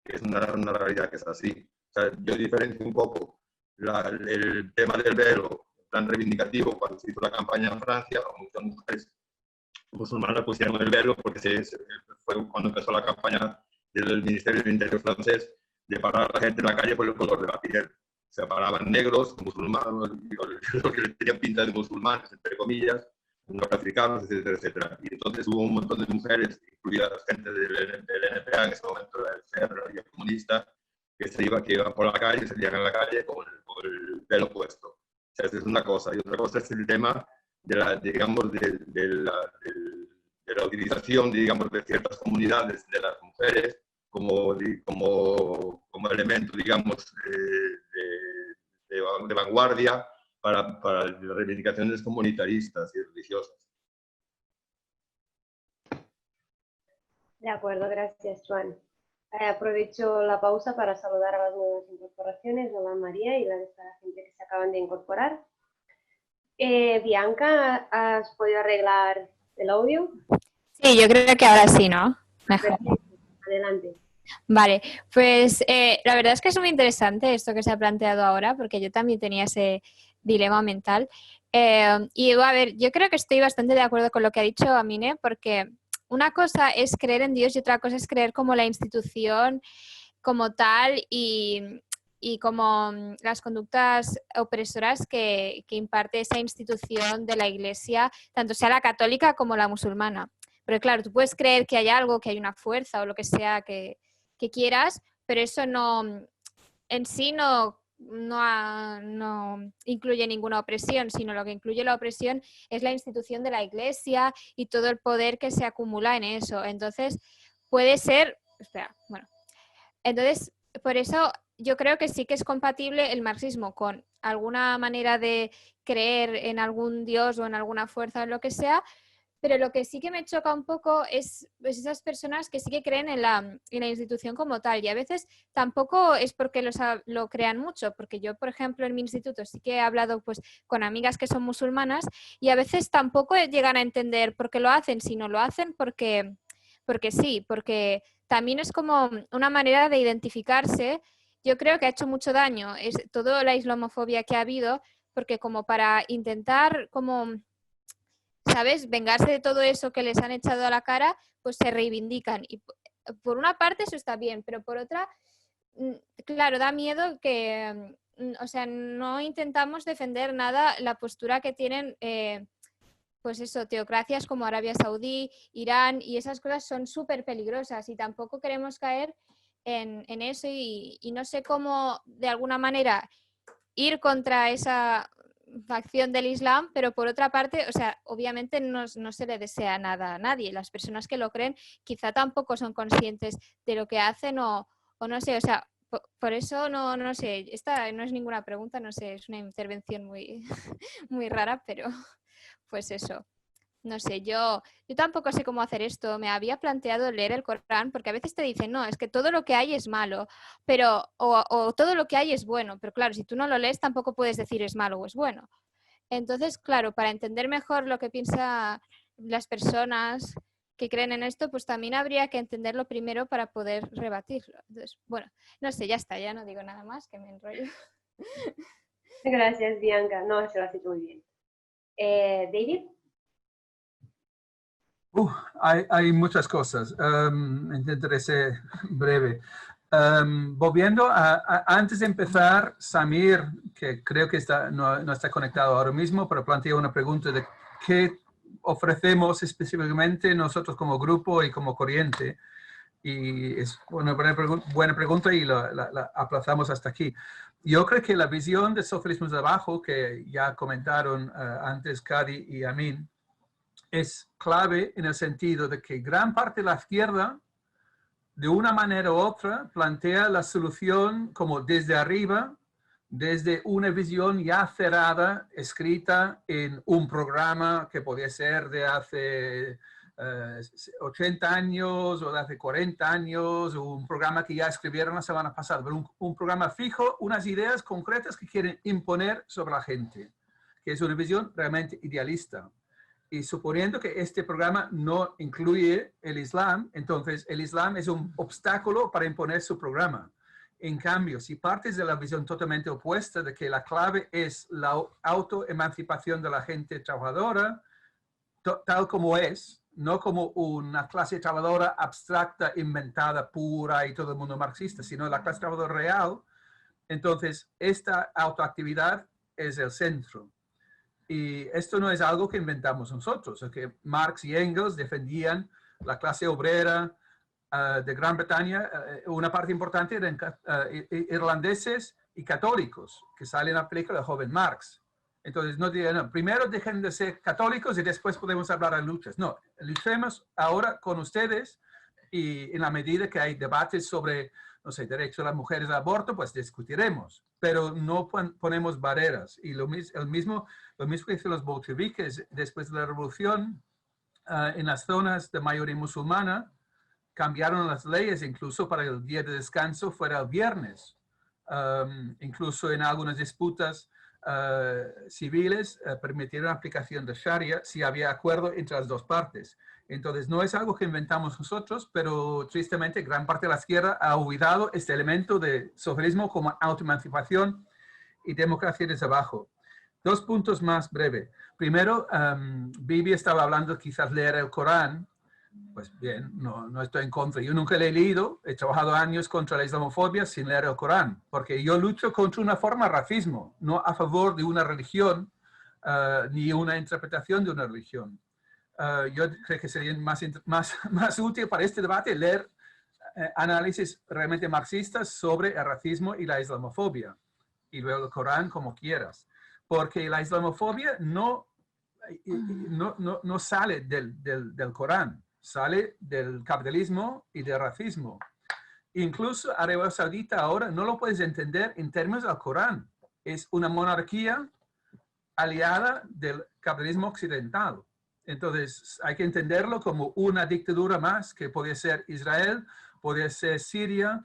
es una realidad que es así. O sea, yo diferencio un poco el tema del velo tan reivindicativo cuando se hizo la campaña en Francia, muchas mujeres musulmanas pusieron el velo porque fue cuando empezó la campaña del Ministerio del Interior francés de parar a la gente en la calle por el color de la piel. Se paraban negros, musulmanes, los que tenían pinta de musulmanes, entre comillas, norteafricanos, etcétera, etcétera. Y entonces hubo un montón de mujeres, incluidas gente del NPA en ese momento, la Vía Comunista, que iban por la calle, salían a la calle con el velo puesto. O sea, esa es una cosa. Y otra cosa es el tema de la utilización, digamos, de ciertas comunidades de las mujeres como elemento, digamos, de vanguardia para las reivindicaciones comunitaristas y religiosas. De acuerdo, gracias, Joan. Aprovecho la pausa para saludar a las nuevas incorporaciones, hola María y la gente que se acaban de incorporar. Bianca, ¿has podido arreglar el audio? Sí, yo creo que ahora sí, ¿no? Mejor. Perfecto. Adelante. Vale, pues la verdad es que es muy interesante esto que se ha planteado ahora, porque yo también tenía ese dilema mental. Y a ver, yo creo que estoy bastante de acuerdo con lo que ha dicho Amine, porque una cosa es creer en Dios y otra cosa es creer como la institución como tal y como las conductas opresoras que imparte esa institución de la Iglesia, tanto sea la católica como la musulmana. Pero claro, tú puedes creer que hay algo, que hay una fuerza o lo que sea que quieras, pero eso no en sí no incluye ninguna opresión, sino lo que incluye la opresión es la institución de la Iglesia y todo el poder que se acumula en eso. Entonces, puede ser... Entonces, por eso yo creo que sí que es compatible el marxismo con alguna manera de creer en algún dios o en alguna fuerza o lo que sea, pero lo que sí que me choca un poco es esas personas que sí que creen en la institución como tal, y a veces tampoco es porque lo crean mucho, porque yo, por ejemplo, en mi instituto sí que he hablado pues con amigas que son musulmanas y a veces tampoco llegan a entender por qué lo hacen, sino lo hacen porque sí, porque también es como una manera de identificarse. Yo creo que ha hecho mucho daño toda la islamofobia que ha habido, porque como para intentar como... ¿sabes? Vengarse de todo eso que les han echado a la cara, pues se reivindican. Y por una parte eso está bien, pero por otra, claro, da miedo que, o sea, no intentamos defender nada la postura que tienen, pues eso, teocracias como Arabia Saudí, Irán, y esas cosas son súper peligrosas y tampoco queremos caer en eso y no sé cómo, de alguna manera, ir contra esa facción del Islam, pero por otra parte, o sea, obviamente no se le desea nada a nadie. Las personas que lo creen quizá tampoco son conscientes de lo que hacen o no sé, o sea, por eso no sé, esta no es ninguna pregunta, no sé, es una intervención muy, muy rara, pero pues eso. No sé, yo tampoco sé cómo hacer esto. Me había planteado leer el Corán porque a veces te dicen, no, es que todo lo que hay es malo, pero o todo lo que hay es bueno. Pero claro, si tú no lo lees tampoco puedes decir es malo o es bueno. Entonces, claro, para entender mejor lo que piensan las personas que creen en esto, pues también habría que entenderlo primero para poder rebatirlo. Entonces, bueno, no sé, ya está, ya no digo nada más, que me enrollo. Gracias, Bianca. No, se lo has hecho muy bien. David. Hay muchas cosas. Intentaré ser breve. Volviendo antes de empezar, Samir, que creo que no está conectado ahora mismo, pero plantea una pregunta de qué ofrecemos específicamente nosotros como grupo y como corriente. Y es una buena pregunta y la aplazamos hasta aquí. Yo creo que la visión del socialismo de abajo, que ya comentaron antes Kadi y Amin, es clave en el sentido de que gran parte de la izquierda, de una manera u otra, plantea la solución como desde arriba, desde una visión ya cerrada, escrita en un programa que podía ser de hace 80 años o de hace 40 años, o un programa que ya escribieron la semana pasada, pero un programa fijo, unas ideas concretas que quieren imponer sobre la gente, que es una visión realmente idealista. Y suponiendo que este programa no incluye el Islam, entonces el Islam es un obstáculo para imponer su programa. En cambio, si partes de la visión totalmente opuesta de que la clave es la autoemancipación de la gente trabajadora, tal como es, no como una clase trabajadora abstracta, inventada, pura y todo el mundo marxista, sino la clase trabajadora real, entonces esta autoactividad es el centro. Y esto no es algo que inventamos nosotros, es que Marx y Engels defendían la clase obrera de Gran Bretaña. Una parte importante eran irlandeses y católicos, que salen en la película de Joven Marx. Entonces, no digan, no, primero dejen de ser católicos y después podemos hablar de luchas. No, luchemos ahora con ustedes y en la medida que hay debates sobre, no sé, derecho de las mujeres al aborto, pues discutiremos, pero no ponemos barreras. Y lo mismo que hicieron los bolcheviques después de la revolución, en las zonas de mayoría musulmana, cambiaron las leyes incluso para que el día de descanso fuera el viernes. Incluso en algunas disputas civiles permitieron la aplicación de Sharia si había acuerdo entre las dos partes. Entonces, no es algo que inventamos nosotros, pero tristemente gran parte de la izquierda ha olvidado este elemento de socialismo como autoemancipación y democracia desde abajo. 2 puntos más breve. Primero, Bibi estaba hablando quizás leer el Corán. Pues bien, no estoy en contra. Yo nunca lo he leído, he trabajado años contra la islamofobia sin leer el Corán, porque yo lucho contra una forma de racismo, no a favor de una religión ni una interpretación de una religión. Yo creo que sería más útil para este debate leer análisis realmente marxistas sobre el racismo y la islamofobia, y luego el Corán como quieras, porque la islamofobia no sale del Corán. Sale del capitalismo y del racismo. Incluso Arabia Saudita ahora no lo puedes entender en términos del Corán. Es una monarquía aliada del capitalismo occidental. Entonces hay que entenderlo como una dictadura más, que podría ser Israel, podría ser Siria,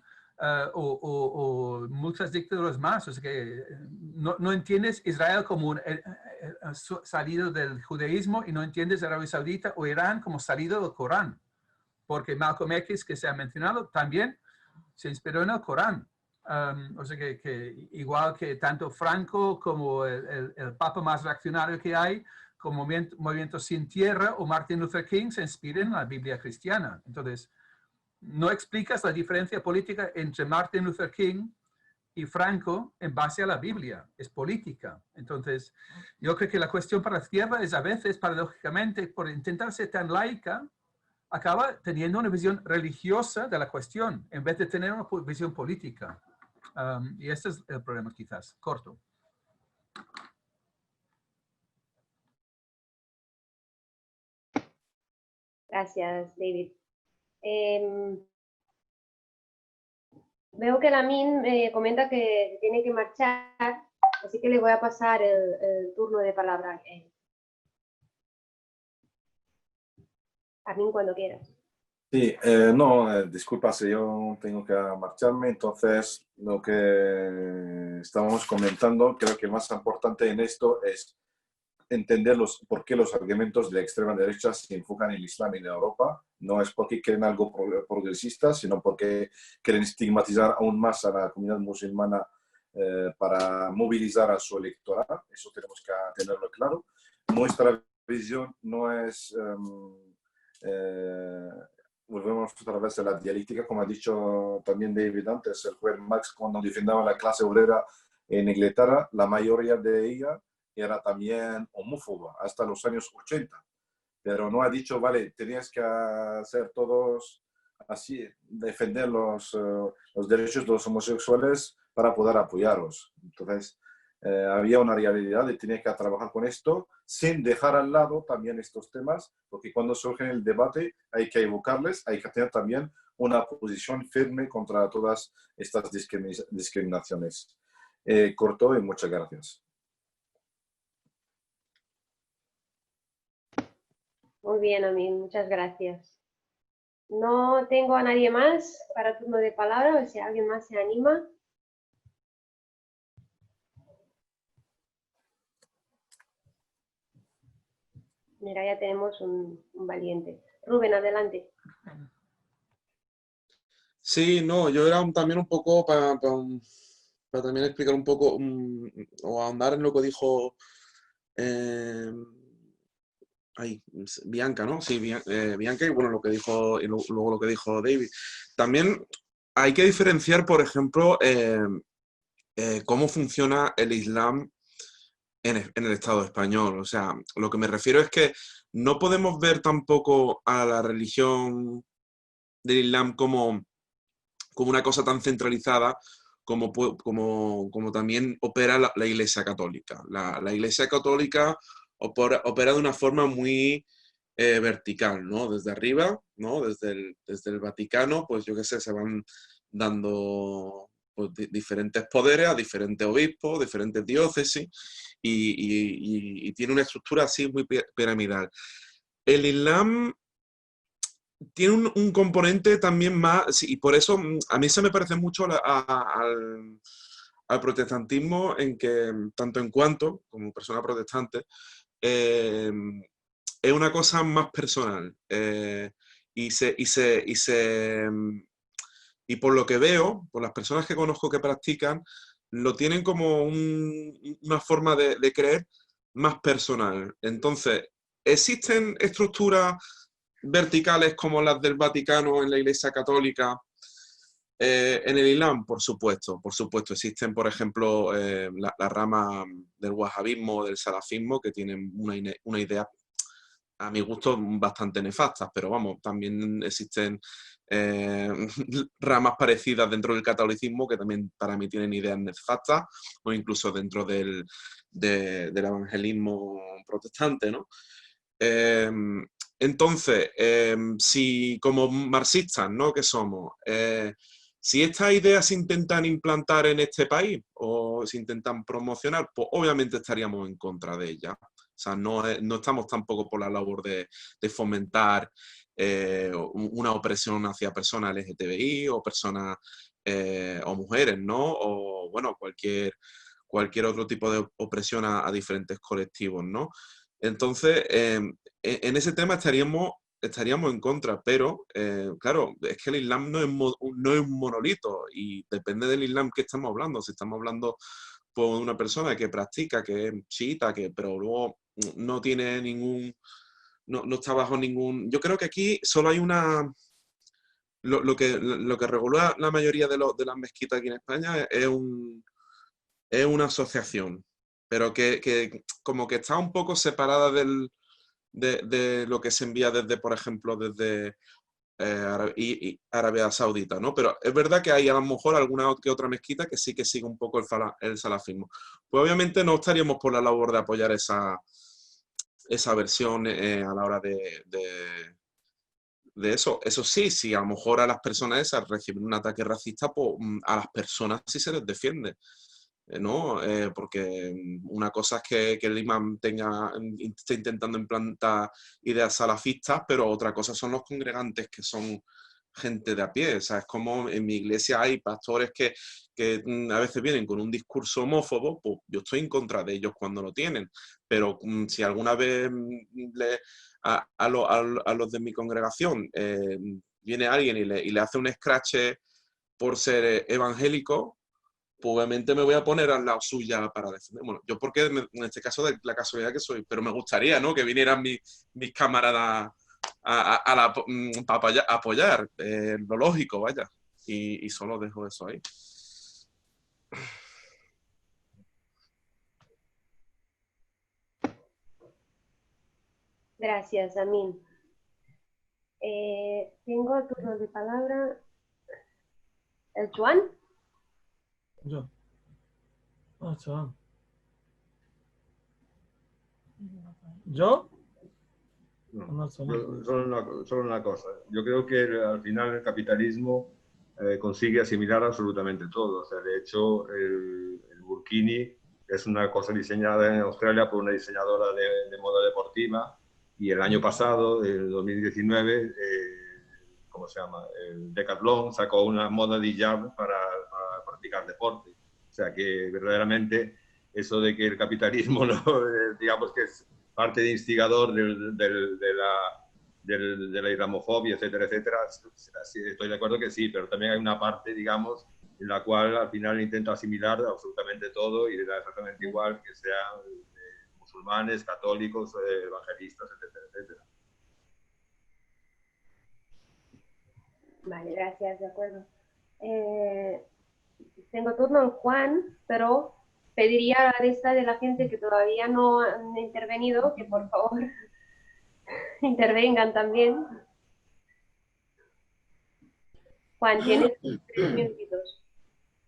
o muchas dictaduras más. O sea que no entiendes Israel como salido del judaísmo y no entiendes Arabia Saudita o Irán como salido del Corán. Porque Malcolm X, que se ha mencionado, también se inspiró en el Corán. O sea que igual que tanto Franco como el papa más reaccionario que hay, como Movimiento Sin Tierra o Martin Luther King, se inspiran en la Biblia cristiana. Entonces, no explicas la diferencia política entre Martin Luther King y Franco en base a la Biblia, es política. Entonces, yo creo que la cuestión para la izquierda es a veces, paradójicamente, por intentar ser tan laica, acaba teniendo una visión religiosa de la cuestión, en vez de tener una visión política. Y este es el problema quizás, corto. Gracias, David. Veo que Lamin comenta que tiene que marchar, así que le voy a pasar el turno de palabra. Lamin, cuando quieras. Sí, disculpa si yo tengo que marcharme, entonces lo que estábamos comentando, creo que lo más importante en esto es entender por qué los argumentos de la extrema derecha se enfocan en el Islam en Europa. No es porque quieren algo progresista, sino porque quieren estigmatizar aún más a la comunidad musulmana para movilizar a su electorado. Eso tenemos que tenerlo claro. Nuestra visión no es... volvemos otra vez a la dialéctica, como ha dicho también David antes, el juez Marx, cuando defendaba la clase obrera en Inglaterra, la mayoría de ella era también homófoba hasta los años 80, pero no ha dicho, vale, tenías que hacer todos así defender los derechos de los homosexuales para poder apoyarlos. Entonces, había una realidad de tener que trabajar con esto sin dejar al lado también estos temas, porque cuando surge el debate hay que evocarles, hay que tener también una posición firme contra todas estas discriminaciones. Corto y muchas gracias. Muy bien, Amin, muchas gracias. No tengo a nadie más para turno de palabra, o si alguien más se anima. Mira, ya tenemos un valiente. Rubén, adelante. Sí, no, yo era también un poco para también explicar un poco o ahondar en lo que dijo Bianca, ¿no? Sí, Bianca y bueno, lo que dijo, y luego lo que dijo David. También hay que diferenciar, por ejemplo, cómo funciona el Islam en el Estado español. O sea, lo que me refiero es que no podemos ver tampoco a la religión del Islam como una cosa tan centralizada como también opera la Iglesia Católica. La Iglesia Católica opera de una forma muy vertical, ¿no? Desde arriba, ¿no? Desde el Vaticano, pues yo qué sé, se van dando pues, diferentes poderes a diferentes obispos, diferentes diócesis, y tiene una estructura así muy piramidal. El Islam tiene un componente también más, sí, y por eso a mí se me parece mucho al protestantismo, en que, tanto en cuanto, como persona protestante, es una cosa más personal. Y por lo que veo, por las personas que conozco que practican, lo tienen como una forma de creer más personal. Entonces, ¿existen estructuras verticales como las del Vaticano en la Iglesia Católica en el Islam? Por supuesto. Existen, por ejemplo, la rama del wahabismo, del salafismo, que tienen una idea, a mi gusto, bastante nefastas, pero vamos, también existen ramas parecidas dentro del catolicismo que también para mí tienen ideas nefastas, o incluso dentro del evangelismo protestante, ¿no? Entonces, si como marxistas, ¿no?, que somos, si estas ideas se intentan implantar en este país o se intentan promocionar, pues obviamente estaríamos en contra de ellas. O sea, no estamos tampoco por la labor de fomentar una opresión hacia personas LGTBI o personas o mujeres, ¿no? O, bueno, cualquier otro tipo de opresión a diferentes colectivos, ¿no? Entonces, en ese tema estaríamos en contra, pero claro, es que el Islam no es un monolito y depende del Islam que estamos hablando. Si estamos hablando por una persona que practica, que es chiita, pero luego no tiene no está bajo ningún... Yo creo que aquí solo hay una... Lo que regula la mayoría de las mezquitas aquí en España es una asociación, pero que como que está un poco separada de lo que se envía desde, por ejemplo, desde Arabia Saudita, ¿no? Pero es verdad que hay a lo mejor alguna que otra mezquita que sí que sigue un poco el salafismo. Pues obviamente no estaríamos por la labor de apoyar esa versión a la hora de eso. Eso sí, si a lo mejor a las personas esas reciben un ataque racista, pues a las personas sí se les defiende, ¿no? Porque una cosa es que el imam esté intentando implantar ideas salafistas, pero otra cosa son los congregantes, que son gente de a pie. O sea, es como en mi iglesia hay pastores que a veces vienen con un discurso homófobo, pues yo estoy en contra de ellos cuando lo tienen, pero si alguna vez a los de mi congregación viene alguien y le hace un escrache por ser evangélico, pues obviamente me voy a poner al lado suya para defender. Bueno, yo porque en este caso de la casualidad que soy, pero me gustaría, ¿no?, que vinieran mis camaradas para apoyar, lo lógico, vaya. Y solo dejo eso ahí. Gracias, Amin. Tengo turno de palabra. ¿El Joan? Yo. Ah, Joan. ¿Yo? No, solo una cosa. Yo creo que al final el capitalismo consigue asimilar absolutamente todo. O sea, de hecho, el burkini es una cosa diseñada en Australia por una diseñadora de moda deportiva, y el año pasado, el 2019, ¿cómo se llama? El Decathlon sacó una moda de hijab para practicar deporte. O sea que verdaderamente eso de que el capitalismo, ¿no? Digamos que es parte de instigador de la islamofobia, etcétera, etcétera, sí, estoy de acuerdo que sí, pero también hay una parte, digamos, en la cual al final intenta asimilar absolutamente todo y le da exactamente igual que sean musulmanes, católicos, evangelistas, etcétera, etcétera. Vale, gracias, de acuerdo. Tengo turno en Juan, pero pediría a la lista de la gente que todavía no han intervenido que por favor intervengan también. Juan, tienes 3 minutitos.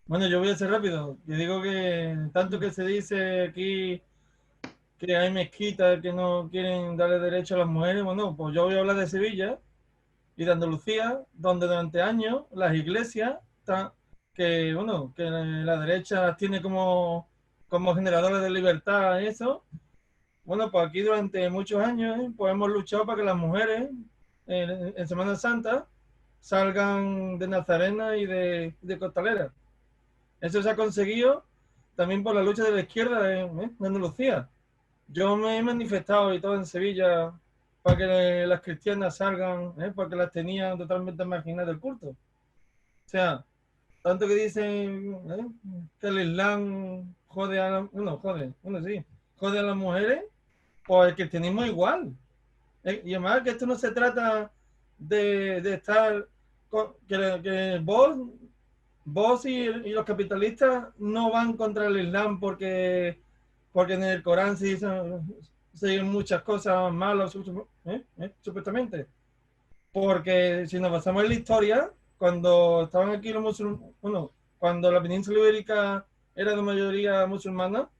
Bueno, yo voy a ser rápido. Yo digo que tanto que se dice aquí que hay mezquitas que no quieren darle derecho a las mujeres, bueno, pues yo voy a hablar de Sevilla y de Andalucía, donde durante años las iglesias, que la derecha las tiene como generadores de libertad y eso, bueno, pues aquí durante muchos años pues hemos luchado para que las mujeres en Semana Santa salgan de nazarena y de costalera. Eso se ha conseguido también por la lucha de la izquierda en Andalucía. Yo me he manifestado y todo en Sevilla para que las cristianas salgan, porque las tenían totalmente marginadas del culto. O sea, tanto que dicen que el Islam jode a jode a las mujeres, pues el cristianismo igual. Y además que esto no se trata de estar que vos y los capitalistas no van contra el Islam porque en el Corán se dicen muchas cosas malas, supuestamente. Porque si nos basamos en la historia, cuando estaban aquí los musulmanes, cuando la península ibérica era de mayoría musulmana,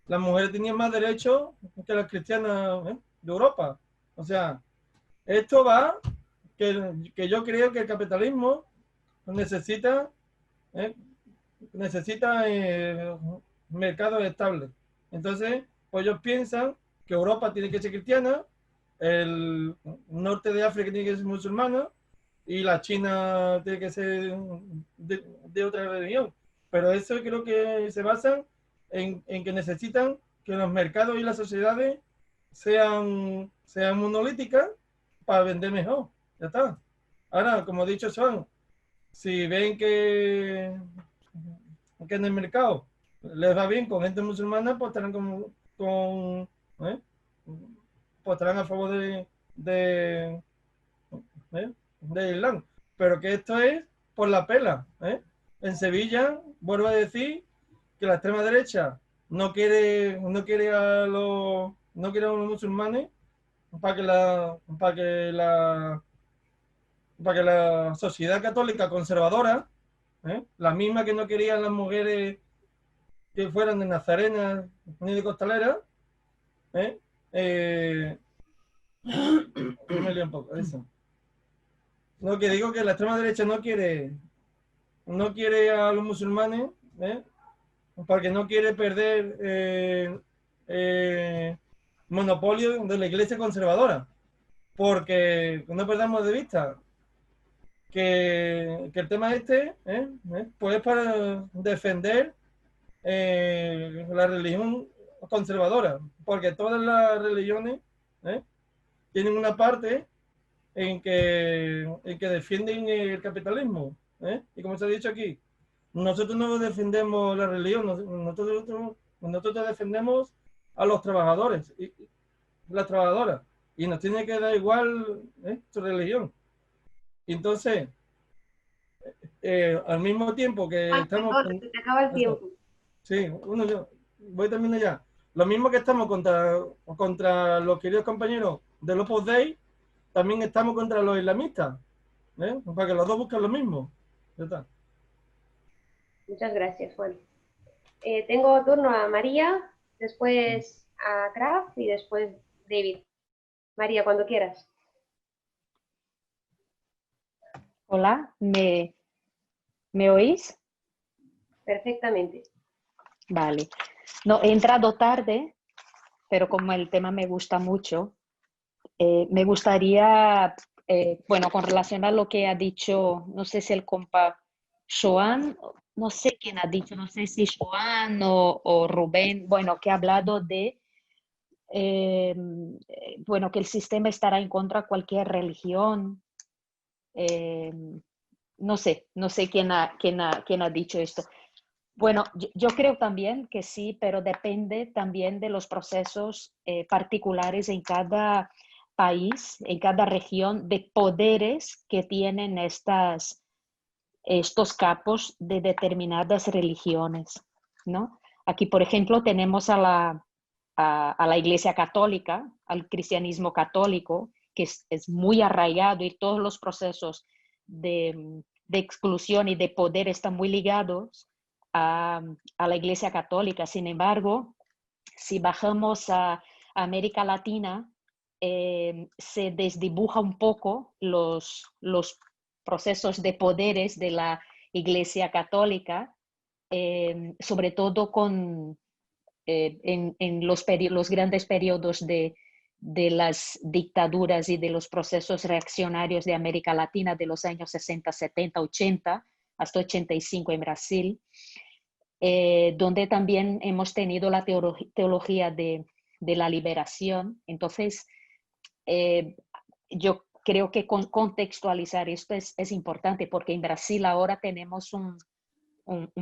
las mujeres tenían más derechos que las cristianas de Europa. O sea, esto va que yo creo que el capitalismo necesita mercados estables. Entonces, pues ellos piensan que Europa tiene que ser cristiana, el norte de África tiene que ser musulmana y la China tiene que ser de otra religión. Pero eso creo que se basa en que necesitan que los mercados y las sociedades sean monolíticas para vender mejor. Ya está. Ahora, como he dicho, si ven que en el mercado les va bien con gente musulmana, pues estarán pues estarán a favor de Islam. Pero que esto es por la pela. En Sevilla, vuelvo a decir que la extrema derecha no quiere a los musulmanes para que la sociedad católica conservadora, la misma que no querían las mujeres que fueran de nazarenas ni de costaleras, me lío un poco eso. Lo que digo que la extrema derecha no quiere a los musulmanes, porque no quiere perder monopolio de la iglesia conservadora, porque no perdamos de vista que el tema pues es para defender la religión conservadora, porque todas las religiones tienen una parte en que defienden el capitalismo, y como se ha dicho aquí, nosotros no defendemos la religión, nosotros defendemos a los trabajadores y las trabajadoras, y nos tiene que dar igual su religión. Entonces, al mismo tiempo que estamos... Perdón, se te acaba el tiempo. Sí, yo voy terminando ya. Lo mismo que estamos contra los queridos compañeros del Opus Dei, también estamos contra los islamistas, para que los dos busquen lo mismo. Ya está. Muchas gracias, Juan. Tengo turno a María, después a Kraft y después David. María, cuando quieras. Hola, ¿me oís? Perfectamente. Vale. No, he entrado tarde, pero como el tema me gusta mucho, me gustaría, bueno, con relación a lo que ha dicho, no sé si el compa Joan, no sé quién ha dicho, no sé si Joan o Rubén, bueno, que ha hablado de, bueno, que el sistema estará en contra de cualquier religión. No sé quién ha dicho esto. Bueno, yo creo también que sí, pero depende también de los procesos particulares en cada país, en cada región, de poderes que tienen estos capos de determinadas religiones, ¿no? Aquí, por ejemplo, tenemos a la Iglesia Católica, al cristianismo católico, que es muy arraigado y todos los procesos de exclusión y de poder están muy ligados a la Iglesia Católica. Sin embargo, si bajamos a América Latina, se desdibuja un poco los procesos de poderes de la Iglesia Católica, sobre todo en los grandes periodos de las dictaduras y de los procesos reaccionarios de América Latina de los años 60, 70, 80, hasta 85 en Brasil, donde también hemos tenido la teología de la liberación. Entonces, yo creo que contextualizar esto es importante, porque en Brasil ahora tenemos un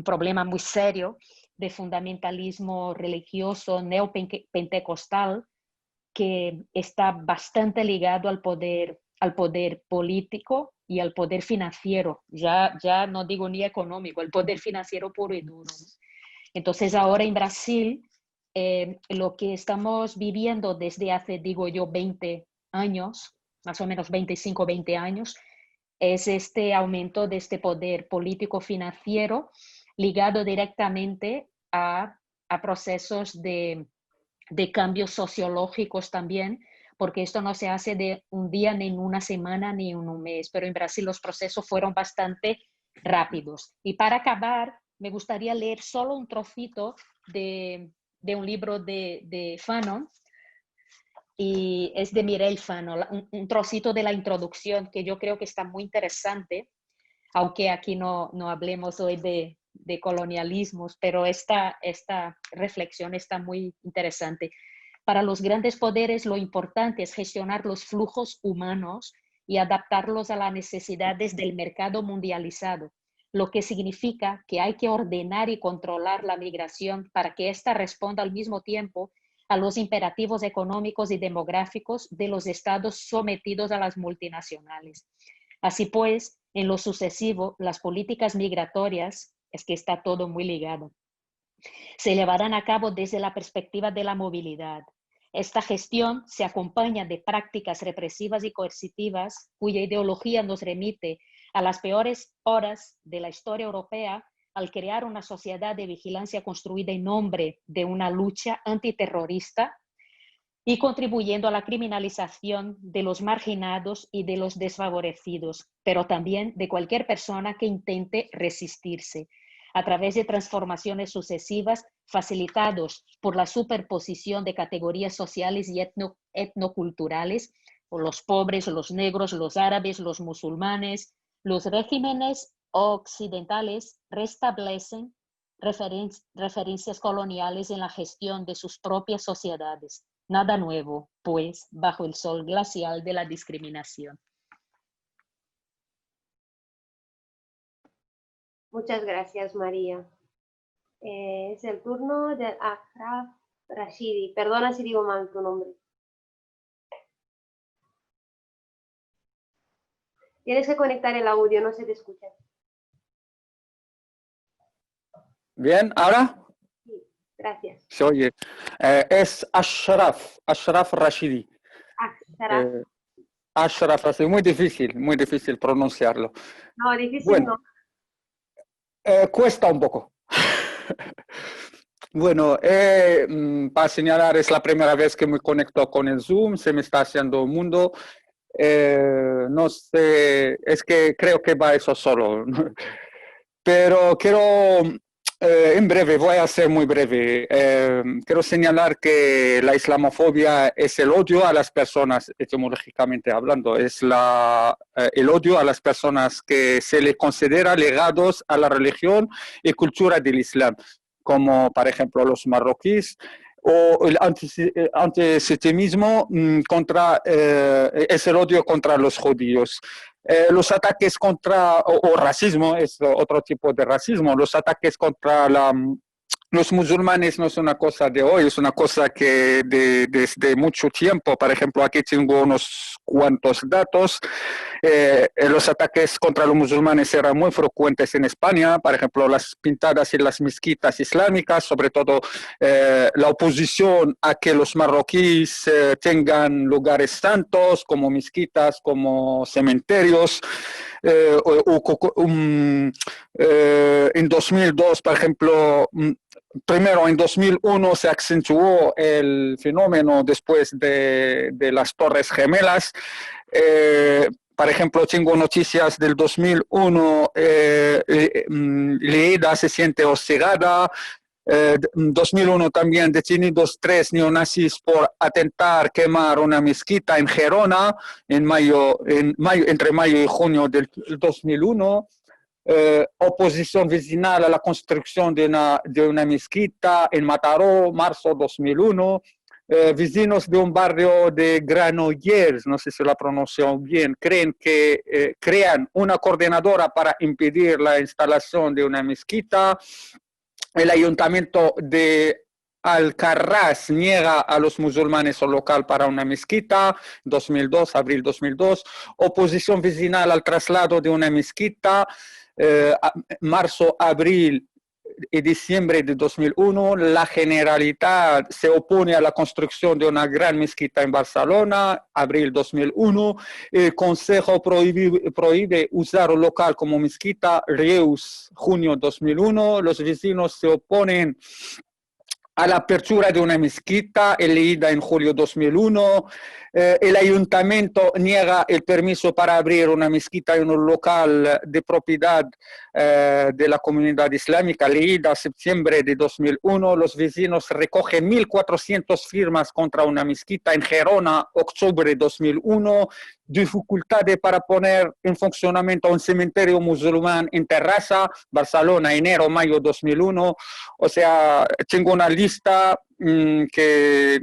problema muy serio de fundamentalismo religioso neopentecostal que está bastante ligado al poder político y al poder financiero, ya no digo ni económico, el poder financiero puro y duro. Entonces ahora en Brasil, lo que estamos viviendo desde hace, digo yo, 20 años, más o menos 25, 20 años, es este aumento de este poder político financiero ligado directamente a procesos de cambios sociológicos también, porque esto no se hace de un día, ni en una semana, ni en un mes, pero en Brasil los procesos fueron bastante rápidos. Y para acabar, me gustaría leer solo un trocito de un libro de Fanon, y es de Mireille Fanon, un trocito de la introducción que yo creo que está muy interesante, aunque aquí no hablemos hoy de colonialismos, pero esta reflexión está muy interesante. Para los grandes poderes lo importante es gestionar los flujos humanos y adaptarlos a las necesidades del mercado mundializado, lo que significa que hay que ordenar y controlar la migración para que ésta responda al mismo tiempo a los imperativos económicos y demográficos de los estados sometidos a las multinacionales. Así pues, en lo sucesivo, las políticas migratorias, es que está todo muy ligado, se llevarán a cabo desde la perspectiva de la movilidad. Esta gestión se acompaña de prácticas represivas y coercitivas cuya ideología nos remite a las peores horas de la historia europea al crear una sociedad de vigilancia construida en nombre de una lucha antiterrorista y contribuyendo a la criminalización de los marginados y de los desfavorecidos, pero también de cualquier persona que intente resistirse, a través de transformaciones sucesivas facilitados por la superposición de categorías sociales y etnoculturales, o los pobres, los negros, los árabes, los musulmanes. Los regímenes occidentales restablecen referencias coloniales en la gestión de sus propias sociedades. Nada nuevo, pues, bajo el sol glacial de la discriminación. Muchas gracias, María. Es el turno de Afraf Rashidi. Perdona si digo mal tu nombre. Tienes que conectar el audio, no se te escucha. Bien, ¿ahora? Sí, gracias. Se oye. Es Ashraf Rashidi. Ashraf, así, muy difícil pronunciarlo. No, difícil Bueno, no. cuesta un poco. Bueno, para señalar, es la primera vez que me conecto con el Zoom, se me está haciendo un mundo. No sé, es que creo que va eso solo. Pero quiero, en breve, voy a ser muy breve. Quiero señalar que la islamofobia es el odio a las personas, etimológicamente hablando, es el odio a las personas que se les considera legados a la religión y cultura del Islam, como por ejemplo los marroquíes, o el antisemitismo es el odio contra los judíos. Los ataques contra, o racismo, es otro tipo de racismo, los ataques contra los musulmanes no es una cosa de hoy, es una cosa que desde mucho tiempo. Por ejemplo, aquí tengo unos cuantos datos. Los ataques contra los musulmanes eran muy frecuentes en España, por ejemplo, las pintadas en las mezquitas islámicas, sobre todo la oposición a que los marroquíes tengan lugares santos como mezquitas, como cementerios. En 2002, por ejemplo, primero, en 2001 se acentuó el fenómeno después de las Torres Gemelas. Por ejemplo, tengo noticias del 2001, Lleida se siente hostigada. 2001 también detenidos 3 neonazis por atentar, quemar una mezquita en Gerona entre mayo y junio del 2001. Oposición vecinal a la construcción de una mezquita en Mataró, marzo 2001. Vecinos de un barrio de Granollers, no sé si la pronuncio bien, creen que crean una coordinadora para impedir la instalación de una mezquita. El ayuntamiento de Alcarrás niega a los musulmanes un local para una mezquita, 2002, abril 2002. Oposición vecinal al traslado de una mezquita, marzo, abril y diciembre de 2001. La Generalitat se opone a la construcción de una gran mezquita en Barcelona, abril 2001. El Consejo prohíbe usar un local como mezquita, Reus, junio 2001. Los vecinos se oponen a la apertura de una mezquita, en Lleida en julio 2001. El ayuntamiento niega el permiso para abrir una mezquita en un local de propiedad de la comunidad islámica, Lleida, septiembre de 2001. Los vecinos recogen 1.400 firmas contra una mezquita en Gerona, octubre de 2001. Dificultades para poner en funcionamiento un cementerio musulmán en Terrassa, Barcelona, enero, mayo 2001. O sea, tengo una lista que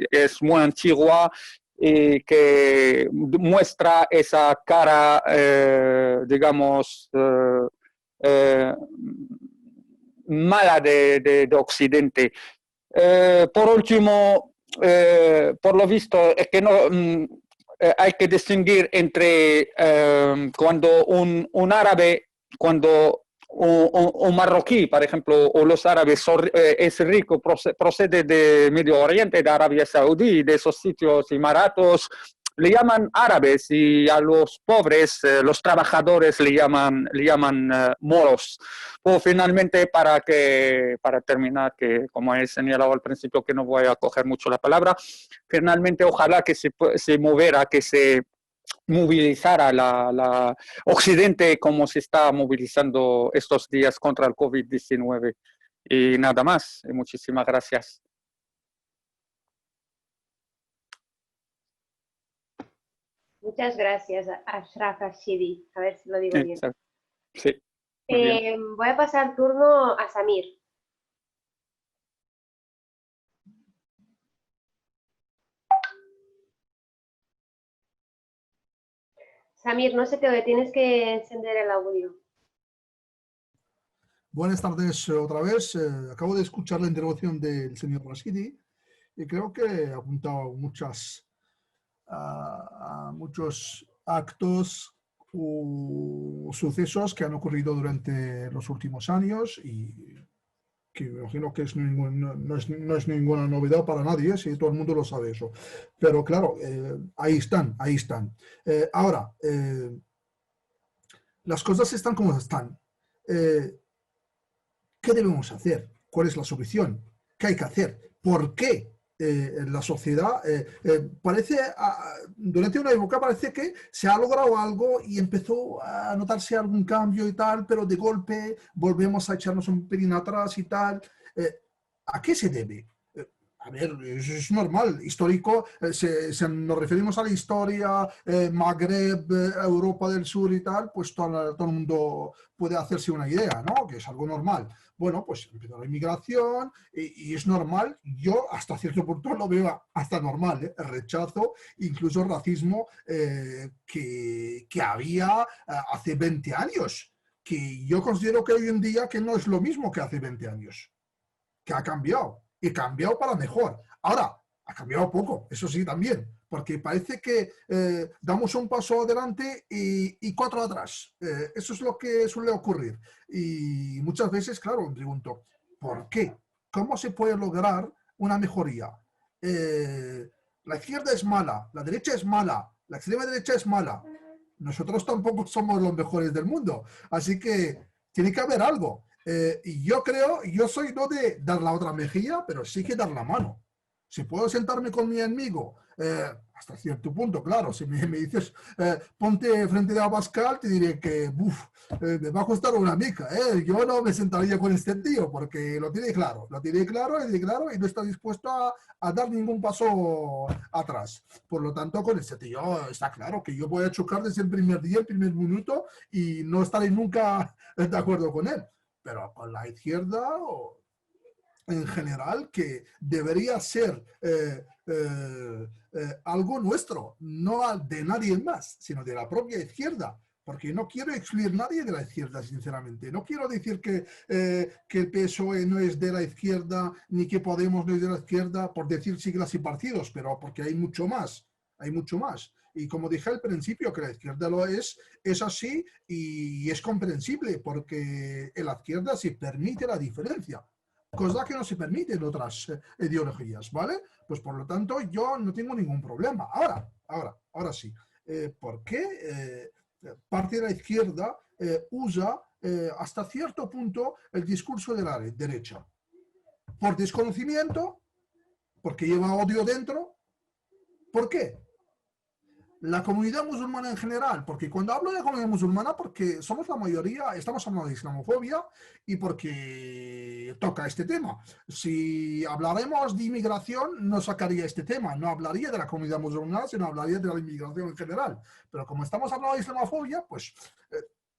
es muy antigua y que muestra esa cara, digamos, mala de Occidente. Por último, por lo visto, es que no... hay que distinguir entre cuando un árabe, cuando un marroquí, por ejemplo, o los árabes es rico, procede de Medio Oriente, de Arabia Saudí, de esos sitios emiratos, le llaman árabes, y a los pobres, los trabajadores le llaman moros. O finalmente, para terminar, que como he señalado al principio que no voy a coger mucho la palabra, finalmente ojalá que se moviera, que se movilizara la Occidente como se está movilizando estos días contra el COVID-19. Y nada más. Muchísimas gracias. Muchas gracias, Ashraf Ashidi. A ver si lo digo bien. Sí. Voy a pasar el turno a Samir. Samir, no se te oye, tienes que encender el audio. Buenas tardes otra vez. Acabo de escuchar la intervención del señor Rashidi y creo que ha apuntado a muchos actos o sucesos que han ocurrido durante los últimos años y que me imagino que no es ninguna novedad para nadie, si todo el mundo lo sabe eso. Pero claro, ahí están, ahí están. Ahora, las cosas están como están. ¿Qué debemos hacer? ¿Cuál es la solución? ¿Qué hay que hacer? ¿Por qué la sociedad parece, durante una época parece que se ha logrado algo y empezó a notarse algún cambio y tal, pero de golpe volvemos a echarnos un pelín atrás y tal? ¿A qué se debe? A ver, es normal, histórico, nos referimos a la historia, Magreb, Europa del Sur y tal, pues todo el mundo puede hacerse una idea, ¿no? Que es algo normal. Bueno, pues empezó la inmigración y es normal, yo hasta cierto punto lo veo hasta normal, el rechazo, incluso el racismo que había hace 20 años, que yo considero que hoy en día que no es lo mismo que hace 20 años, que ha cambiado. Y cambiado para mejor. Ahora, ha cambiado poco, eso sí también, porque parece que damos un paso adelante y 4 atrás. Eso es lo que suele ocurrir. Y muchas veces, claro, me pregunto, ¿por qué? ¿Cómo se puede lograr una mejoría? La izquierda es mala, la derecha es mala, la extrema derecha es mala. Nosotros tampoco somos los mejores del mundo. Así que tiene que haber algo. Y yo creo, yo soy no de dar la otra mejilla, pero sí que dar la mano. Si puedo sentarme con mi enemigo, hasta cierto punto, claro, si me dices ponte frente a Abascal, te diré que me va a costar una mica. Yo no me sentaría con este tío porque lo tiene claro y no está dispuesto a dar ningún paso atrás. Por lo tanto, con este tío está claro que yo voy a chocar desde el primer día, el primer minuto y no estaré nunca de acuerdo con él. Pero con la izquierda en general, que debería ser algo nuestro, no de nadie más, sino de la propia izquierda. Porque no quiero excluir a nadie de la izquierda, sinceramente. No quiero decir que el PSOE no es de la izquierda, ni que Podemos no es de la izquierda, por decir siglas y partidos, pero porque hay mucho más. Hay mucho más. Y como dije al principio, que la izquierda lo es así y es comprensible porque en la izquierda se permite la diferencia, cosa que no se permite en otras ideologías, ¿vale? Pues por lo tanto yo no tengo ningún problema. Ahora sí. ¿Por qué parte de la izquierda usa hasta cierto punto el discurso de la derecha? Por desconocimiento, porque lleva odio dentro. ¿Por qué? La comunidad musulmana en general, porque cuando hablo de comunidad musulmana, porque somos la mayoría, estamos hablando de islamofobia y porque toca este tema. Si hablaremos de inmigración, no sacaría este tema, no hablaría de la comunidad musulmana, sino hablaría de la inmigración en general. Pero como estamos hablando de islamofobia, pues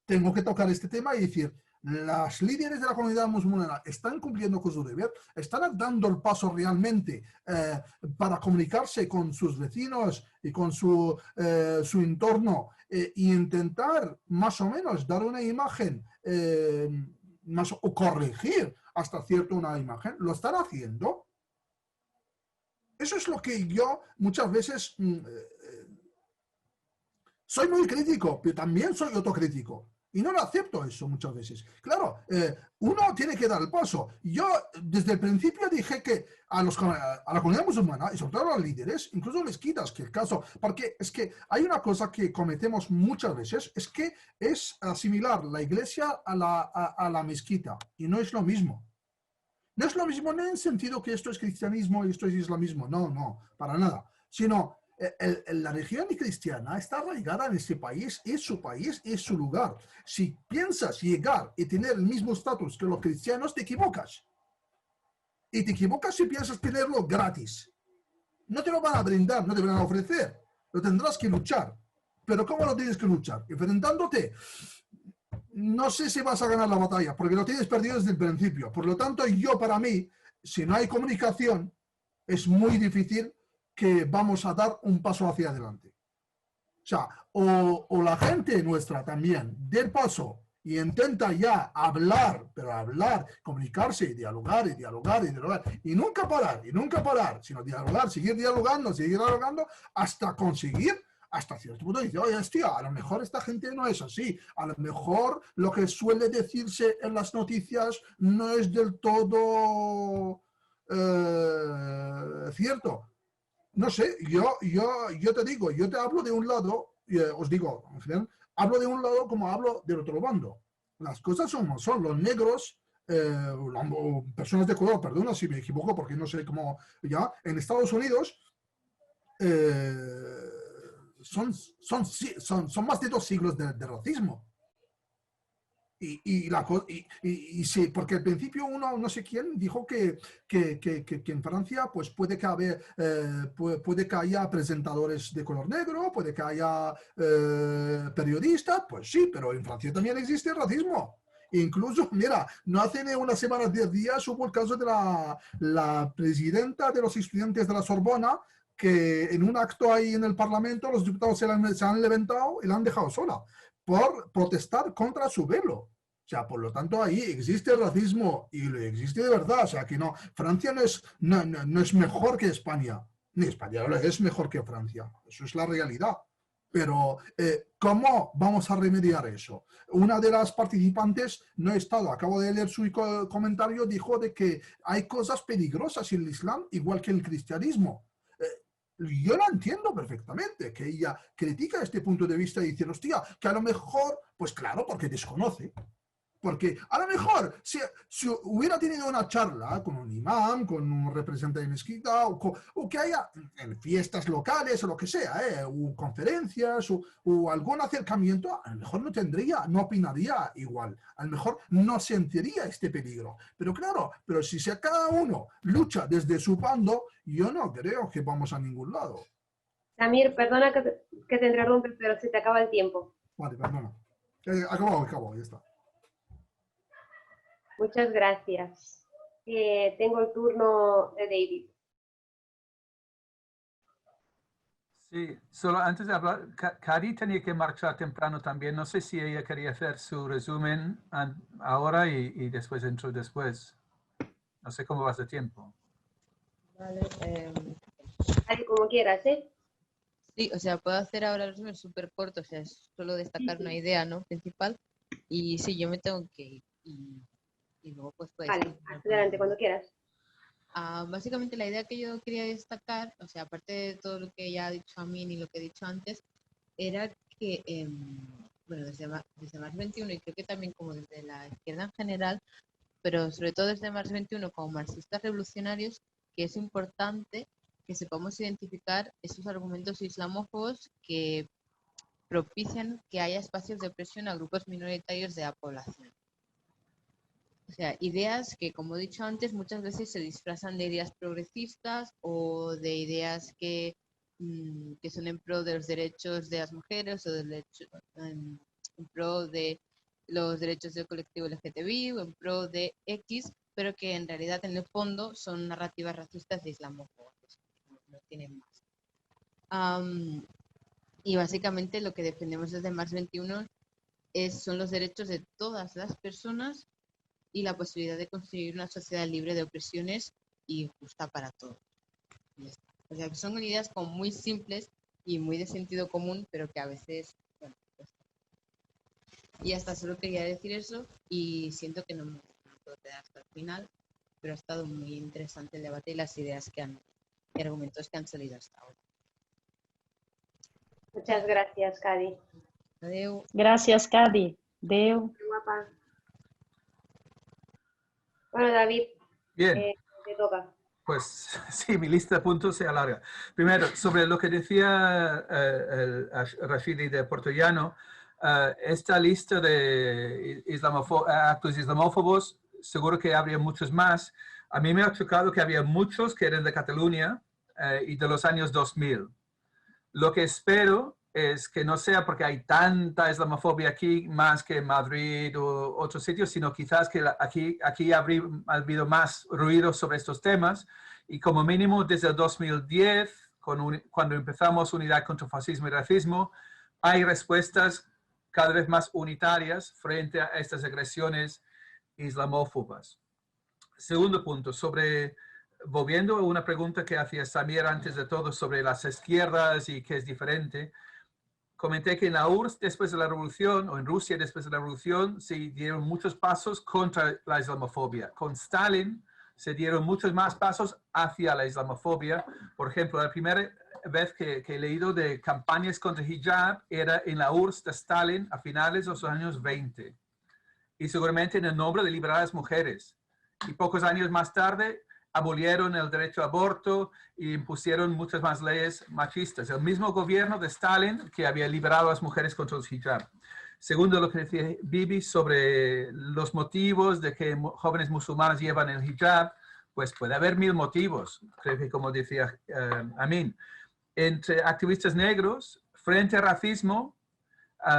tengo que tocar este tema y decir, las líderes de la comunidad musulmana están cumpliendo con su deber, están dando el paso realmente para comunicarse con sus vecinos y con su entorno e intentar más o menos dar una imagen o corregir hasta cierto una imagen. ¿Lo están haciendo? Eso es lo que yo muchas veces soy muy crítico, pero también soy autocrítico. Y no lo acepto eso muchas veces. Claro, uno tiene que dar el paso. Yo desde el principio dije que a la comunidad musulmana, y sobre todo a los líderes, incluso mezquitas, que el caso, porque es que hay una cosa que cometemos muchas veces, es que es asimilar la iglesia a la mezquita, y no es lo mismo. No es lo mismo en el sentido que esto es cristianismo y esto es islamismo, no, para nada, sino la religión cristiana está arraigada en este país, es su lugar. Si piensas llegar y tener el mismo estatus que los cristianos, te equivocas. Y te equivocas si piensas tenerlo gratis. No te lo van a brindar, no te van a ofrecer. Lo tendrás que luchar. Pero ¿cómo lo tienes que luchar? Enfrentándote. No sé si vas a ganar la batalla, porque lo tienes perdido desde el principio. Por lo tanto, para mí, si no hay comunicación, es muy difícil que vamos a dar un paso hacia adelante. O sea, o la gente nuestra también dé el paso y intenta ya hablar, comunicarse, dialogar, y nunca parar, sino dialogar, seguir dialogando, hasta conseguir hasta cierto punto dice, oye, hostia, a lo mejor esta gente no es así, a lo mejor lo que suele decirse en las noticias no es del todo cierto. No sé, yo te digo, yo te hablo de un lado, os digo, en general, hablo de un lado como hablo del otro bando. Las cosas son los negros, personas de color, perdona si me equivoco porque no sé cómo, ya, en Estados Unidos son más de 2 siglos de racismo. Y sí, porque al principio uno, no sé quién, dijo que en Francia pues puede que haya presentadores de color negro, puede que haya periodistas, pues sí, pero en Francia también existe racismo. Incluso, mira, no hace ni una semana, 10 días, hubo el caso de la presidenta de los estudiantes de la Sorbona, que en un acto ahí en el Parlamento los diputados se han levantado y la han dejado sola por protestar contra su velo. O sea, por lo tanto, ahí existe racismo y existe de verdad. O sea, que no, Francia no es mejor que España, ni España es mejor que Francia. Eso es la realidad. Pero, ¿cómo vamos a remediar eso? Una de las participantes, no he estado, acabo de leer su comentario, dijo de que hay cosas peligrosas en el Islam, igual que el cristianismo. Yo lo entiendo perfectamente, que ella critica este punto de vista y dice, hostia, que a lo mejor, pues claro, porque desconoce. Porque a lo mejor, si hubiera tenido una charla con un imán, con un representante de mezquita, o que haya en fiestas locales o lo que sea, o conferencias, o algún acercamiento, a lo mejor no opinaría igual. A lo mejor no sentiría este peligro. Pero claro, pero si cada uno lucha desde su bando, yo no creo que vamos a ningún lado. Samir, perdona que te interrumpe, pero se te acaba el tiempo. Vale, perdona. Acabo, ya está. Muchas gracias. Tengo el turno de David. Sí, solo antes de hablar, Cari tenía que marchar temprano también. No sé si ella quería hacer su resumen ahora y después entro después. No sé cómo vas de tiempo. Vale. Como quieras, ¿eh? Sí, o sea, puedo hacer ahora el resumen súper corto, o sea, es solo destacar una idea, ¿no? Principal. Y sí, yo me tengo que ir. Y luego pues puedes... Vale, adelante, cuando quieras. Básicamente la idea que yo quería destacar, o sea, aparte de todo lo que ya ha dicho Amin y lo que he dicho antes, era que, bueno, desde Mars 21 y creo que también como desde la izquierda en general, pero sobre todo desde Mars 21 como marxistas revolucionarios, que es importante que sepamos identificar esos argumentos islamófobos que propician que haya espacios de opresión a grupos minoritarios de la población. O sea, ideas que, como he dicho antes, muchas veces se disfrazan de ideas progresistas o de ideas que son en pro de los derechos de las mujeres o en pro de los derechos del colectivo LGTBI o en pro de X, pero que en realidad en el fondo son narrativas racistas de islamófobas, no tienen más. Y básicamente lo que defendemos desde Mars 21 son los derechos de todas las personas y la posibilidad de construir una sociedad libre de opresiones y justa para todos. O sea, que son ideas como muy simples y muy de sentido común, pero que a veces, bueno, pues... Y hasta solo quería decir eso y siento que no me puedo quedar hasta el final, pero ha estado muy interesante el debate y las ideas y argumentos que han salido hasta ahora. Muchas gracias, Cadi. Adeu. Gracias, Cadi. Adeu. Guapa. Bueno, David, Bien. te toca. Pues sí, mi lista de puntos se alarga. Primero, sobre lo que decía el Rashidi de Puertollano, esta lista de actos islamófobos, seguro que habría muchos más. A mí me ha chocado que había muchos que eran de Cataluña y de los años 2000. Lo que espero es que no sea porque hay tanta islamofobia aquí más que en Madrid o otros sitios, sino quizás que aquí ha habido más ruido sobre estos temas y como mínimo desde el 2010, cuando empezamos Unidad contra Fascismo y Racismo, hay respuestas cada vez más unitarias frente a estas agresiones islamófobas. Segundo punto, volviendo a una pregunta que hacía Samir antes de todo sobre las izquierdas y qué es diferente. comenté que en la URSS después de la revolución, o en Rusia después de la revolución, se dieron muchos pasos contra la islamofobia. Con Stalin se dieron muchos más pasos hacia la islamofobia. Por ejemplo, la primera vez que he leído de campañas contra hijab era en la URSS de Stalin a finales de los años 20. Y seguramente en el nombre de liberar a las mujeres. Y pocos años más tarde abolieron el derecho al aborto y impusieron muchas más leyes machistas. El mismo gobierno de Stalin que había liberado a las mujeres contra los hijab. Segundo, lo que decía Bibi sobre los motivos de que jóvenes musulmanes llevan el hijab, pues puede haber 1000 motivos, creo que como decía Amin. Entre activistas negros, frente al racismo,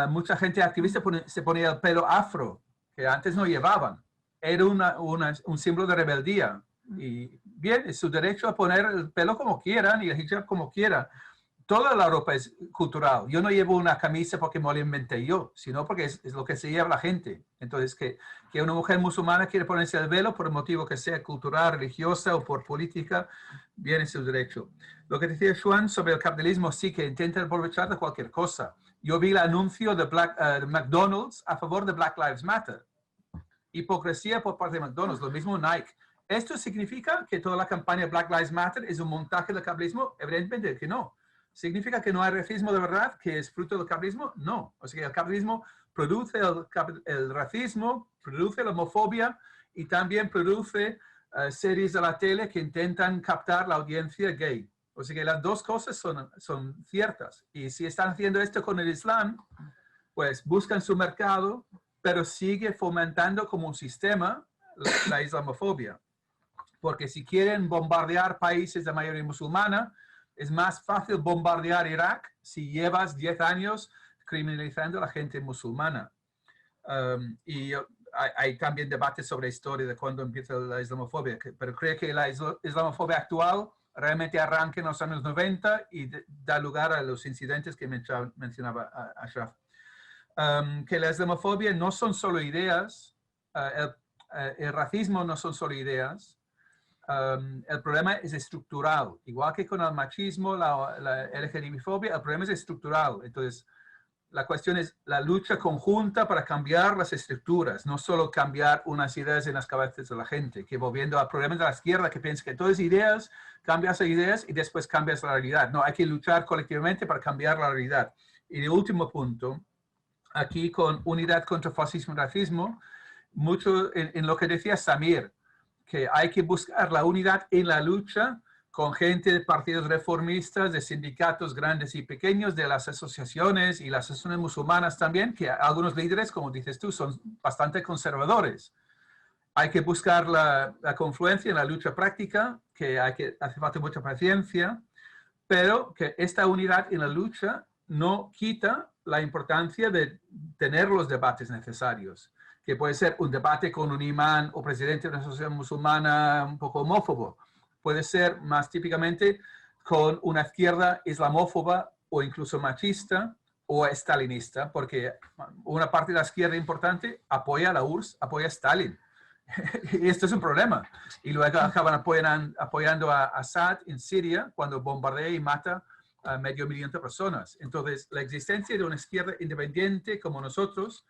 mucha gente activista se ponía el pelo afro, que antes no llevaban. Era un símbolo de rebeldía. Y bien, es su derecho a poner el pelo como quieran y el hijab como quieran. Toda la ropa es cultural. Yo no llevo una camisa porque me la inventé yo, sino porque es lo que se lleva la gente. Entonces, que una mujer musulmana quiere ponerse el velo por el motivo que sea cultural, religiosa o por política, bien es su derecho. Lo que decía Xuan sobre el capitalismo, sí que intenta aprovechar de cualquier cosa. Yo vi el anuncio de McDonald's a favor de Black Lives Matter. Hipocresía por parte de McDonald's, lo mismo Nike. ¿Esto significa que toda la campaña Black Lives Matter es un montaje del capitalismo? Evidentemente que no. ¿Significa que no hay racismo de verdad, que es fruto del capitalismo? No. O sea que el capitalismo produce el racismo, produce la homofobia y también produce series de la tele que intentan captar la audiencia gay. O sea que las dos cosas son ciertas. Y si están haciendo esto con el Islam, pues buscan su mercado, pero sigue fomentando como un sistema la islamofobia. Porque si quieren bombardear países de mayoría musulmana, es más fácil bombardear Irak si llevas 10 años criminalizando a la gente musulmana. Y hay también debates sobre la historia de cuándo empieza la islamofobia, pero creo que la islamofobia actual realmente arranca en los años 90 y da lugar a los incidentes que mencionaba Ashraf. Que la islamofobia no son solo ideas, el racismo no son solo ideas, el problema es estructural. Igual que con el machismo, la LGTB-fobia, el problema es estructural. Entonces, la cuestión es la lucha conjunta para cambiar las estructuras, no solo cambiar unas ideas en las cabezas de la gente, que volviendo al problema de la izquierda, que piensa que todas ideas, cambias las ideas y después cambias la realidad. No, hay que luchar colectivamente para cambiar la realidad. Y el último punto, aquí con unidad contra fascismo y racismo, mucho en lo que decía Samir, que hay que buscar la unidad en la lucha con gente de partidos reformistas, de sindicatos grandes y pequeños, de las asociaciones y las asociaciones musulmanas también, que algunos líderes, como dices tú, son bastante conservadores. Hay que buscar la confluencia en la lucha práctica, que hace falta mucha paciencia, pero que esta unidad en la lucha no quita la importancia de tener los debates necesarios, que puede ser un debate con un imán o presidente de una asociación musulmana un poco homófobo, puede ser más típicamente con una izquierda islamófoba o incluso machista o estalinista, porque una parte de la izquierda importante apoya a la URSS, apoya a Stalin. Y esto es un problema. Y luego acaban apoyando a Assad en Siria cuando bombardea y mata a 500.000 de personas. Entonces, la existencia de una izquierda independiente como nosotros,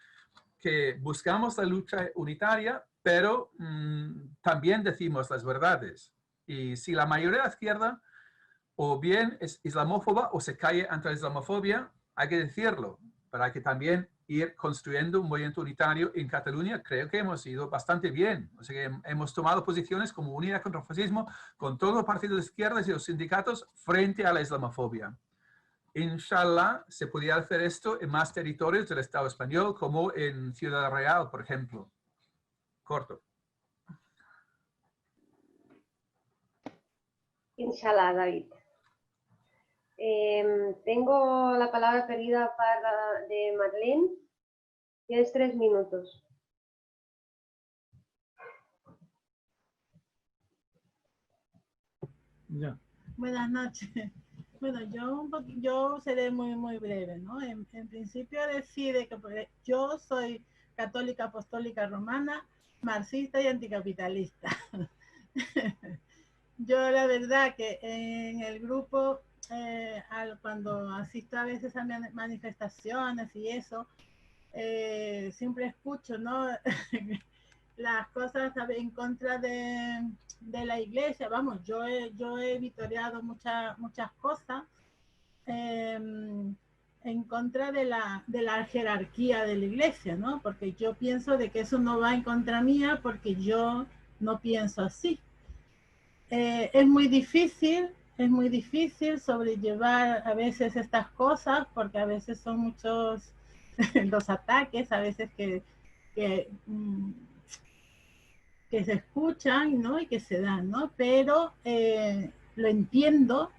que buscamos la lucha unitaria, pero también decimos las verdades. Y si la mayoría de la izquierda o bien es islamófoba o se cae ante la islamofobia, hay que decirlo, pero hay que también ir construyendo un movimiento unitario en Cataluña. Creo que hemos ido bastante bien. O sea que hemos tomado posiciones como unidad contra el fascismo con todos los partidos de izquierdas y los sindicatos frente a la islamofobia. Inshallah, se podría hacer esto en más territorios del Estado español, como en Ciudad Real, por ejemplo. Corto. Inshallah, David. Tengo la palabra pedida de Marlene. Tienes 3 minutos. Ya. Buenas noches. Bueno, yo seré muy breve, ¿no? En principio decide que yo soy católica apostólica romana, marxista y anticapitalista. Yo la verdad que en el grupo cuando asisto a veces a manifestaciones y eso, siempre escucho, ¿no? Las cosas en contra de la iglesia. Vamos, yo he vitoreado muchas cosas en contra de la jerarquía de la iglesia, ¿no? Porque yo pienso de que eso no va en contra mía porque yo no pienso así. Es muy difícil sobrellevar a veces estas cosas porque a veces son muchos los ataques, a veces que se escuchan, ¿no? Y que se dan, ¿no? Pero lo entiendo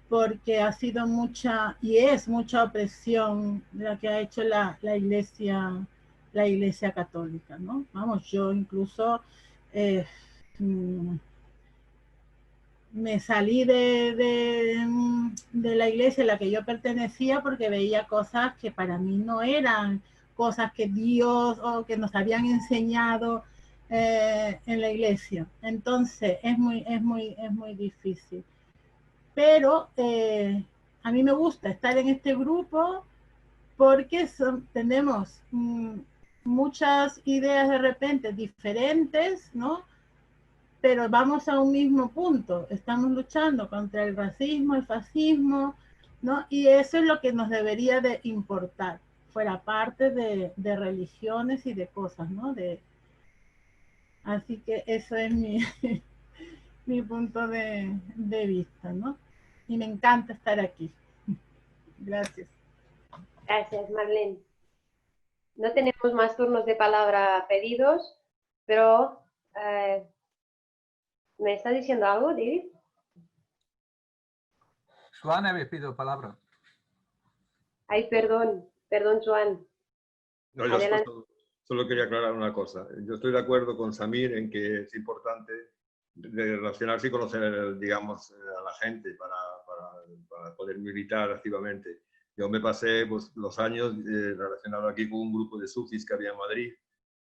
porque ha sido mucha y es mucha opresión la que ha hecho la iglesia católica, ¿no? Vamos, yo incluso me salí de la iglesia a la que yo pertenecía porque veía cosas que para mí no eran cosas que Dios o que nos habían enseñado en la iglesia. Entonces es muy difícil. Pero a mí me gusta estar en este grupo porque tenemos muchas ideas de repente diferentes, ¿no? Pero vamos a un mismo punto. Estamos luchando contra el racismo, el fascismo, ¿no? Y eso es lo que nos debería de importar, fuera parte de religiones y de cosas, ¿no? Así que eso es mi punto de vista, ¿no? Y me encanta estar aquí. Gracias. Gracias, Marlene. No tenemos más turnos de palabra pedidos, pero ¿me está diciendo algo, David? Joan había pedido palabra. Ay, perdón, Joan. No, yo solo quería aclarar una cosa. Yo estoy de acuerdo con Samir en que es importante relacionarse y conocer, digamos, a la gente para poder militar activamente. Yo me pasé pues, los años relacionado aquí con un grupo de sufis que había en Madrid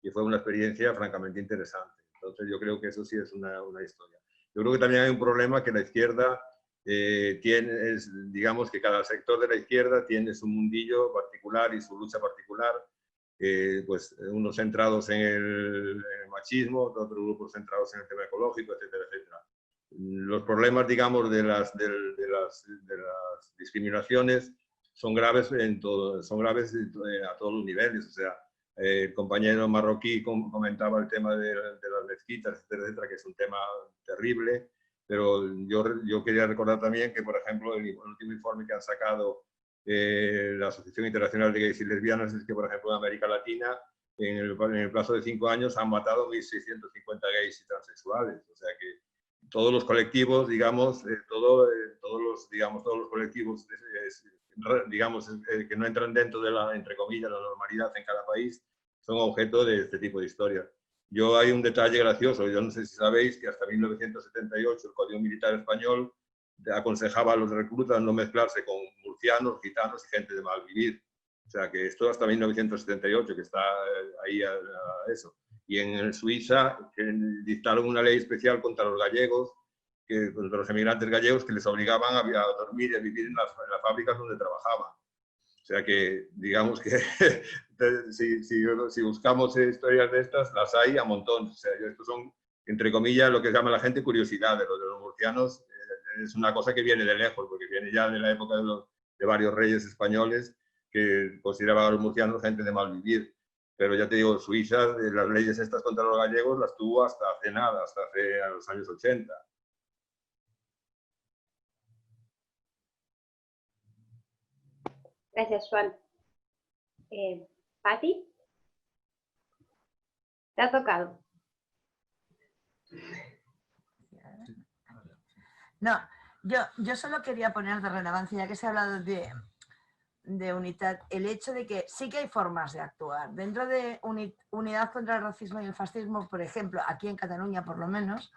y fue una experiencia francamente interesante. Entonces yo creo que eso sí es una historia. Yo creo que también hay un problema que la izquierda tiene, digamos que cada sector de la izquierda tiene su mundillo particular y su lucha particular. Pues unos centrados en el machismo, otros grupos centrados en el tema ecológico, etcétera, etcétera. Los problemas, digamos, de las discriminaciones son graves a todos los niveles. O sea, el compañero marroquí comentaba el tema de las mezquitas, etcétera, etcétera, que es un tema terrible, pero yo quería recordar también que, por ejemplo, el último informe que han sacado la Asociación Internacional de Gays y Lesbianas es que, por ejemplo, en América Latina, en el plazo de 5 años, han matado 1.650 gays y transexuales. O sea que todos los colectivos, digamos, todos los colectivos, digamos, que no entran dentro de entre comillas, la normalidad en cada país, son objeto de este tipo de historias. Hay un detalle gracioso, yo no sé si sabéis que hasta 1978 el Código Militar Español aconsejaba a los reclutas no mezclarse con murcianos, gitanos y gente de mal vivir. O sea que esto hasta 1978, que está ahí a eso. Y en Suiza dictaron una ley especial contra los gallegos, contra los emigrantes gallegos, que les obligaban a dormir y a vivir en las fábricas donde trabajaban. O sea que, digamos que si buscamos historias de estas, las hay a montón. O sea, estos son, entre comillas, lo que llama la gente curiosidades. Lo de los murcianos es una cosa que viene de lejos, porque viene ya de la época de varios reyes españoles que consideraban a los murcianos gente de mal vivir. Pero ya te digo, Suiza, las leyes estas contra los gallegos las tuvo hasta hace nada, hasta hace a los años 80. Gracias, Juan. ¿Pati? ¿Te ha tocado? No, yo solo quería poner de relevancia, ya que se ha hablado de unidad, el hecho de que sí que hay formas de actuar. Dentro de Unidad contra el Racismo y el Fascismo, por ejemplo, aquí en Cataluña por lo menos,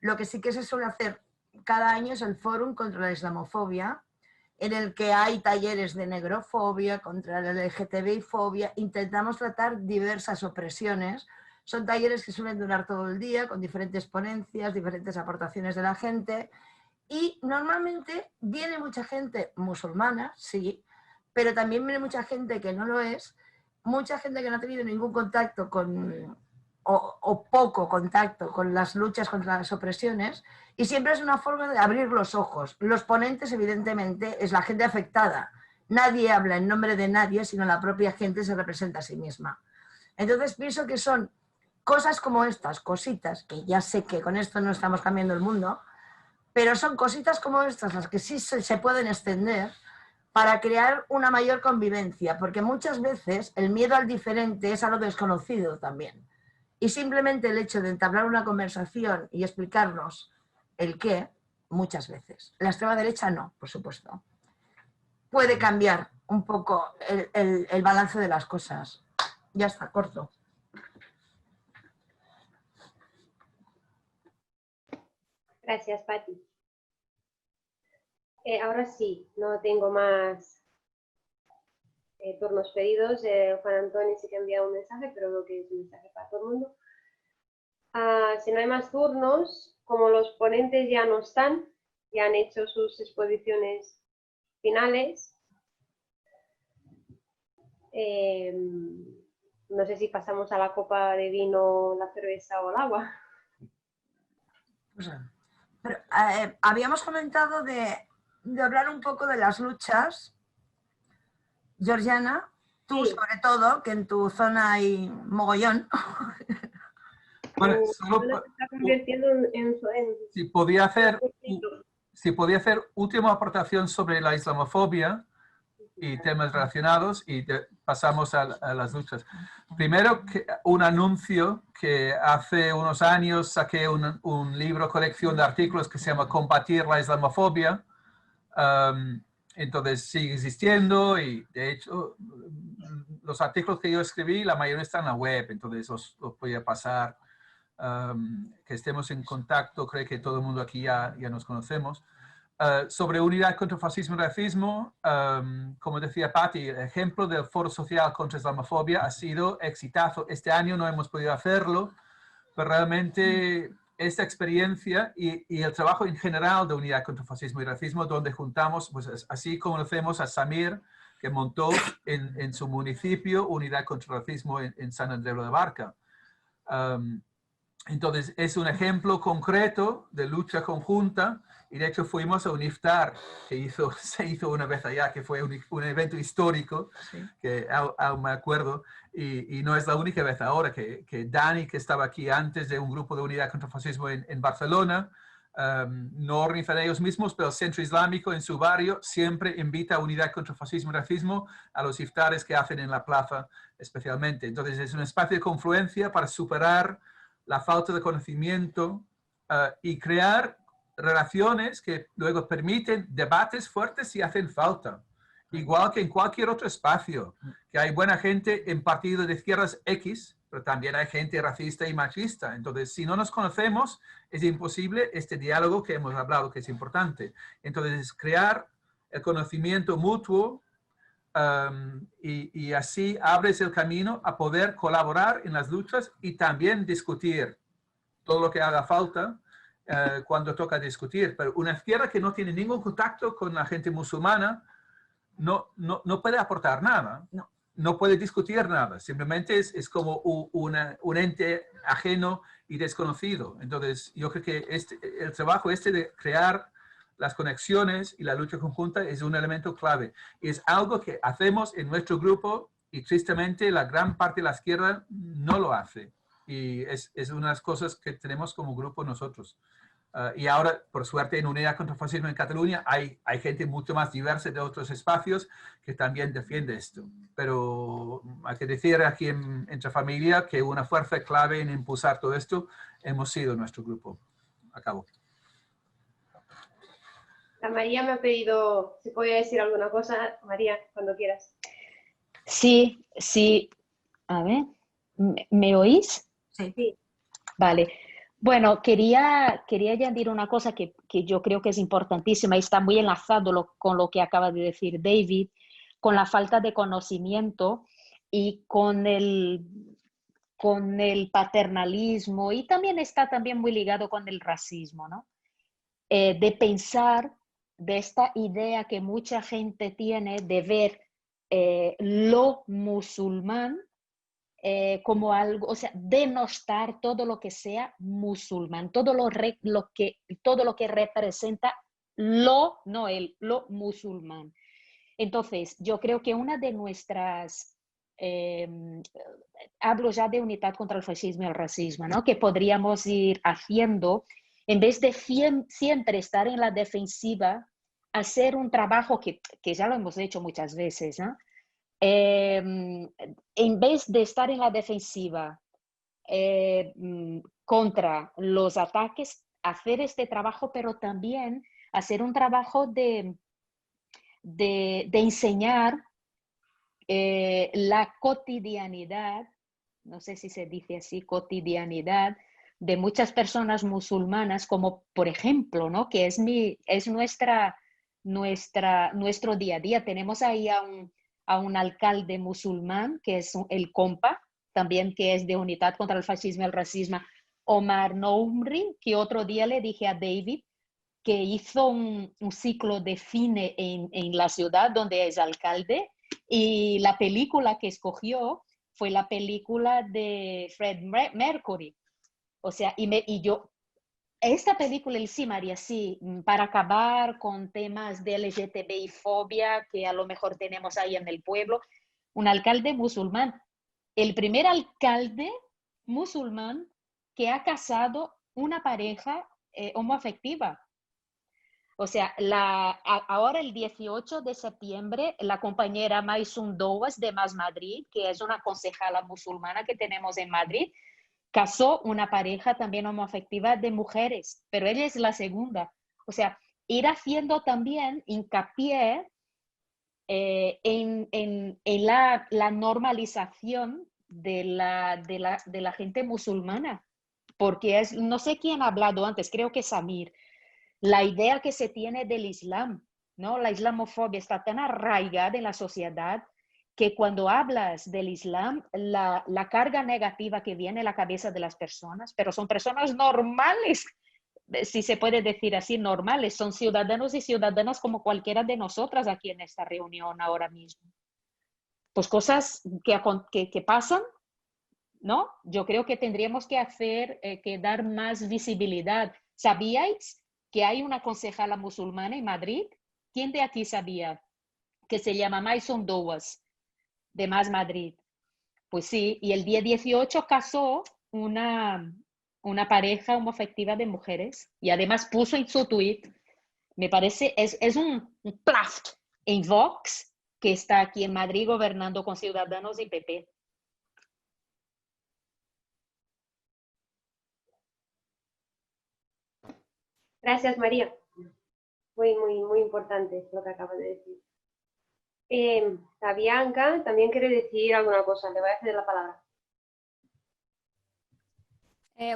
lo que sí que se suele hacer cada año es el Fórum contra la Islamofobia, en el que hay talleres de negrofobia, contra la LGTBI-fobia. Intentamos tratar diversas opresiones. Son talleres que suelen durar todo el día, con diferentes ponencias, diferentes aportaciones de la gente. Y normalmente viene mucha gente musulmana, sí, pero también viene mucha gente que no lo es, mucha gente que no ha tenido ningún contacto con, o poco contacto con las luchas contra las opresiones, y siempre es una forma de abrir los ojos. Los ponentes, evidentemente, es la gente afectada. Nadie habla en nombre de nadie, sino la propia gente se representa a sí misma. Entonces pienso que son cosas como estas, cositas, que ya sé que con esto no estamos cambiando el mundo, pero son cositas como estas las que sí se pueden extender para crear una mayor convivencia, porque muchas veces el miedo al diferente es a lo desconocido también. Y simplemente el hecho de entablar una conversación y explicarnos el qué, muchas veces. La extrema derecha no, por supuesto. Puede cambiar un poco el balance de las cosas. Ya está, corto. Gracias, Pati. Ahora sí, no tengo más turnos pedidos. Juan Antonio sí que ha enviado un mensaje, pero creo que es un mensaje para todo el mundo. Si no hay más turnos, como los ponentes ya no están, ya han hecho sus exposiciones finales, no sé si pasamos a la copa de vino, la cerveza o el agua. Pero, habíamos comentado de hablar un poco de las luchas. Georgiana, tú Sí. sobre todo, que en tu zona hay mogollón. Bueno, Se solo está convirtiendo en si podía hacer última aportación sobre la islamofobia y temas relacionados y pasamos a las luchas. Primero, un anuncio que hace unos años saqué un libro, colección de artículos que se llama Combatir la islamofobia. Entonces sigue existiendo y de hecho los artículos que yo escribí, la mayoría están en la web, entonces os voy a pasar. Que estemos en contacto, creo que todo el mundo aquí ya nos conocemos. Sobre unidad contra fascismo y racismo, como decía Patti, el ejemplo del Foro Social contra Islamofobia ha sido exitazo. Este año no hemos podido hacerlo, pero realmente esta experiencia y el trabajo en general de unidad contra fascismo y racismo, donde juntamos, pues así como conocemos a Samir, que montó en su municipio unidad contra racismo en San Andrés de la Barca. Entonces, es un ejemplo concreto de lucha conjunta y de hecho fuimos a un iftar que se hizo una vez allá, que fue un evento histórico, sí, que aún me acuerdo, y no es la única vez ahora que Dani, que estaba aquí antes de un grupo de unidad contra fascismo en Barcelona, no organizan ellos mismos, pero el Centro Islámico en su barrio siempre invita a unidad contra fascismo y racismo a los iftares que hacen en la plaza especialmente. Entonces, es un espacio de confluencia para superar la falta de conocimiento y crear relaciones que luego permiten debates fuertes si hacen falta. Igual que en cualquier otro espacio, que hay buena gente en partidos de izquierdas X, pero también hay gente racista y machista. Entonces, si no nos conocemos, es imposible este diálogo que hemos hablado, que es importante. Entonces, crear el conocimiento mutuo y así abres el camino a poder colaborar en las luchas y también discutir todo lo que haga falta cuando toca discutir. Pero una izquierda que no tiene ningún contacto con la gente musulmana no puede aportar nada, no puede discutir nada, simplemente es como un ente ajeno y desconocido. Entonces yo creo que el trabajo de crear las conexiones y la lucha conjunta es un elemento clave. Y es algo que hacemos en nuestro grupo y tristemente la gran parte de la izquierda no lo hace. Y es una de las cosas que tenemos como grupo nosotros. Y ahora, por suerte, en Unidad contra el Fascismo en Cataluña hay gente mucho más diversa de otros espacios que también defiende esto. Pero hay que decir aquí entre familia que una fuerza clave en impulsar todo esto hemos sido nuestro grupo. Acabo. La María me ha pedido si podía decir alguna cosa. María, cuando quieras. Sí, sí. A ver, ¿me oís? Sí. Vale. Bueno, quería añadir una cosa que yo creo que es importantísima y está muy enlazado con lo que acaba de decir David, con la falta de conocimiento y con el paternalismo, y también está muy ligado con el racismo, ¿no? de pensar de esta idea que mucha gente tiene de ver lo musulmán como algo, o sea, denostar todo lo que sea musulmán, todo lo que representa lo musulmán. Entonces, yo creo que una de nuestras, hablo ya de unidad contra el fascismo y el racismo, ¿no? Que podríamos ir haciendo, en vez de siempre estar en la defensiva, hacer un trabajo que ya lo hemos hecho muchas veces, ¿no? En vez de estar en la defensiva contra los ataques, hacer este trabajo, pero también hacer un trabajo de enseñar la cotidianidad, no sé si se dice así, cotidianidad de muchas personas musulmanas, como por ejemplo, ¿no? Que es nuestro día a día. Tenemos ahí a un alcalde musulmán, que es el compa, también que es de Unidad contra el Fascismo y el Racismo, Omar Noumri, que otro día le dije a David que hizo un ciclo de cine en la ciudad donde es alcalde, y la película que escogió fue la película de Fred Mercury. O sea, esta película el sí, María, sí, para acabar con temas de LGTBI fobia que a lo mejor tenemos ahí en el pueblo, un alcalde musulmán, el primer alcalde musulmán que ha casado una pareja homoafectiva. O sea, ahora el 18 de septiembre, la compañera Maysun Douas de Más Madrid, que es una concejala musulmana que tenemos en Madrid, casó una pareja también homoafectiva de mujeres, pero ella es la segunda. O sea, ir haciendo también hincapié en la normalización de la gente musulmana, porque no sé quién ha hablado antes, creo que Samir, la idea que se tiene del Islam, ¿no? La islamofobia está tan arraigada en la sociedad que cuando hablas del Islam, la carga negativa que viene a la cabeza de las personas, pero son personas normales, si se puede decir así, normales, son ciudadanos y ciudadanas como cualquiera de nosotras aquí en esta reunión ahora mismo. Pues cosas que pasan, ¿no? Yo creo que tendríamos que que dar más visibilidad. ¿Sabíais que hay una concejala musulmana en Madrid? ¿Quién de aquí sabía? Que se llama Maysun Douas, de Más Madrid. Pues sí, y el día 18 casó una pareja homoafectiva de mujeres y además puso en su tweet, me parece, es un plaft en Vox, que está aquí en Madrid gobernando con Ciudadanos y PP. Gracias, María. Muy importante lo que acabas de decir. La Bianca también quiere decir alguna cosa. Le voy a ceder la palabra.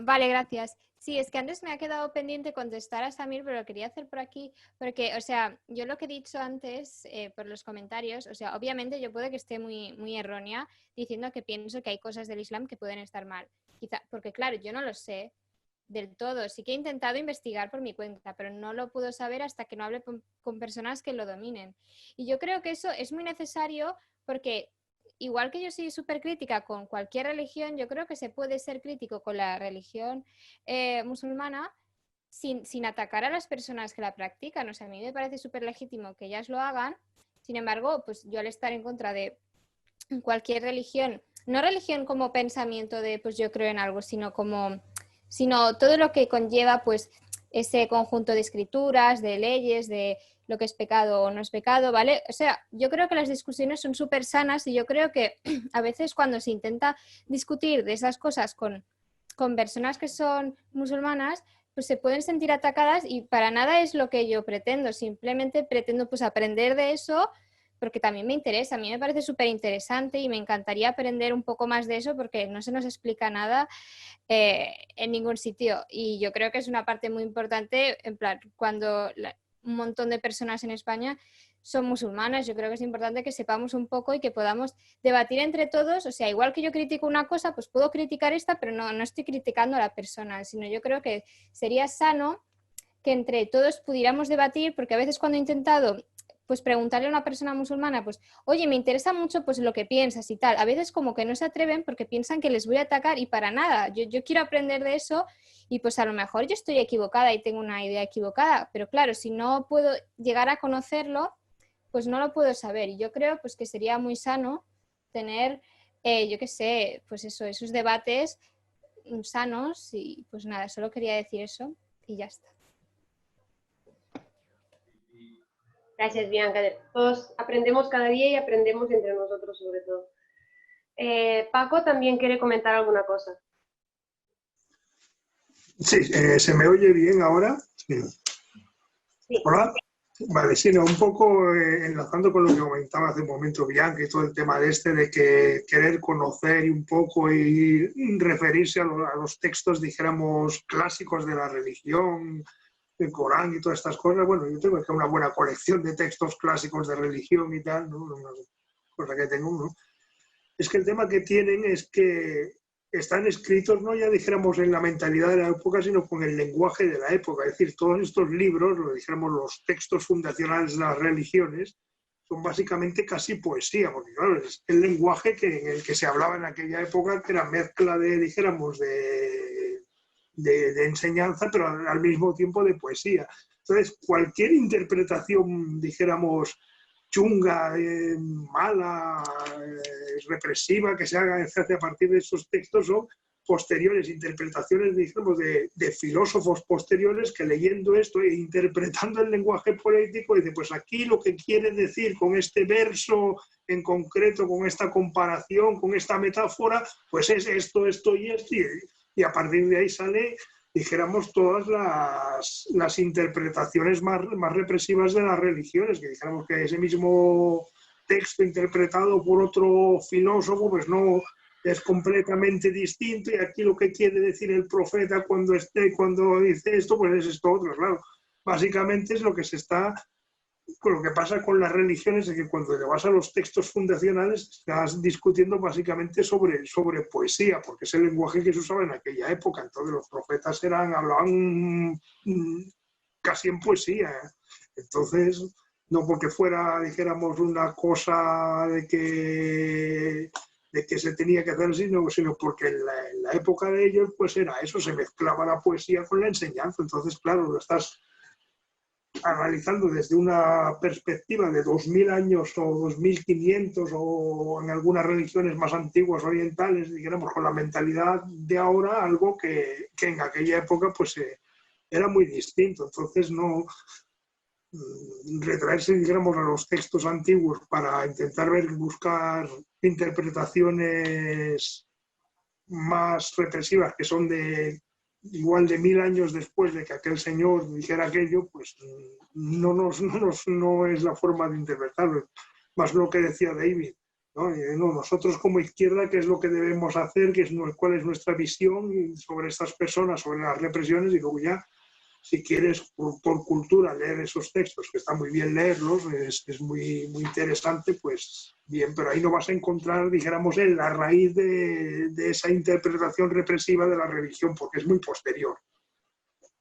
Vale, gracias. Sí, es que antes me ha quedado pendiente contestar a Samir, pero lo quería hacer por aquí, porque, o sea, yo lo que he dicho antes por los comentarios, o sea, obviamente yo puedo que esté muy errónea diciendo que pienso que hay cosas del Islam que pueden estar mal. Quizá, porque claro, yo no lo sé del todo. Sí que he intentado investigar por mi cuenta, pero no lo puedo saber hasta que no hable con personas que lo dominen. Y yo creo que eso es muy necesario porque, igual que yo soy súper crítica con cualquier religión, yo creo que se puede ser crítico con la religión musulmana sin atacar a las personas que la practican. O sea, a mí me parece súper legítimo que ellas lo hagan. Sin embargo, pues yo al estar en contra de cualquier religión, no religión como pensamiento de pues yo creo en algo, sino todo lo que conlleva pues ese conjunto de escrituras, de leyes, de lo que es pecado o no es pecado, ¿vale? O sea, yo creo que las discusiones son súper sanas y yo creo que a veces cuando se intenta discutir de esas cosas con personas que son musulmanas, pues se pueden sentir atacadas y para nada es lo que yo pretendo, simplemente pretendo pues aprender de eso porque también me interesa, a mí me parece súper interesante y me encantaría aprender un poco más de eso porque no se nos explica nada en ningún sitio y yo creo que es una parte muy importante, en plan, cuando un montón de personas en España son musulmanas, yo creo que es importante que sepamos un poco y que podamos debatir entre todos, o sea, igual que yo critico una cosa, pues puedo criticar esta, pero no estoy criticando a la persona, sino yo creo que sería sano que entre todos pudiéramos debatir, porque a veces cuando he intentado pues preguntarle a una persona musulmana, pues, oye, me interesa mucho pues lo que piensas y tal, a veces como que no se atreven porque piensan que les voy a atacar y para nada, yo quiero aprender de eso y pues a lo mejor yo estoy equivocada y tengo una idea equivocada, pero claro, si no puedo llegar a conocerlo, pues no lo puedo saber. Y yo creo pues que sería muy sano tener, yo qué sé, pues eso, esos debates sanos y pues nada, solo quería decir eso y ya está. Gracias, Bianca. Todos aprendemos cada día y aprendemos entre nosotros sobre todo. Paco también quiere comentar alguna cosa. Sí, ¿se me oye bien ahora? Sí. Sí. ¿Hola? Vale, sí, no, un poco enlazando con lo que comentaba hace un momento Bianca y todo el tema de que querer conocer y un poco y referirse a los textos, dijéramos, clásicos de la religión, el Corán y todas estas cosas. Bueno, yo tengo una buena colección de textos clásicos de religión y tal, ¿no? Una cosa que tengo, ¿no? Es que el tema que tienen es que están escritos, no ya dijéramos en la mentalidad de la época, sino con el lenguaje de la época. Es decir, todos estos libros, lo dijéramos los textos fundacionales de las religiones, son básicamente casi poesía, porque claro, es el lenguaje en el que se hablaba en aquella época, que era mezcla de, dijéramos, de enseñanza, pero al mismo tiempo de poesía. Entonces, cualquier interpretación, dijéramos, chunga, mala, represiva, que se haga a partir de esos textos son posteriores, interpretaciones, digamos, de filósofos posteriores que leyendo esto e interpretando el lenguaje poético, dice, pues aquí lo que quiere decir con este verso en concreto, con esta comparación, con esta metáfora, pues es esto, esto y esto, y a partir de ahí sale, dijéramos, todas las interpretaciones más represivas de las religiones, que dijéramos que ese mismo texto interpretado por otro filósofo, pues no es completamente distinto, y aquí lo que quiere decir el profeta cuando dice esto, pues es esto otro, claro. Básicamente es lo que se está... Lo que pasa con las religiones es que cuando te vas a los textos fundacionales estás discutiendo básicamente sobre poesía, porque es el lenguaje que se usaba en aquella época. Entonces los profetas hablaban casi en poesía. Entonces, no porque fuera, dijéramos, una cosa de que se tenía que hacer, sino porque en la época de ellos pues era eso, se mezclaba la poesía con la enseñanza. Entonces, claro, lo estás analizando desde una perspectiva de 2000 años o 2500 o en algunas religiones más antiguas orientales, digamos, con la mentalidad de ahora, algo que en aquella época pues era muy distinto. Entonces no retraerse, digamos, a los textos antiguos para intentar buscar interpretaciones más represivas que son igual de 1000 años después de que aquel señor dijera aquello, pues no es la forma de interpretarlo. Más lo que decía David, ¿no? Nosotros como izquierda, ¿qué es lo que debemos hacer? ¿Cuál es nuestra visión sobre estas personas, sobre las represiones? Y luego ya, si quieres por cultura leer esos textos, que está muy bien leerlos, es muy, muy interesante, pues bien, pero ahí no vas a encontrar, dijéramos, la raíz de esa interpretación represiva de la religión, porque es muy posterior.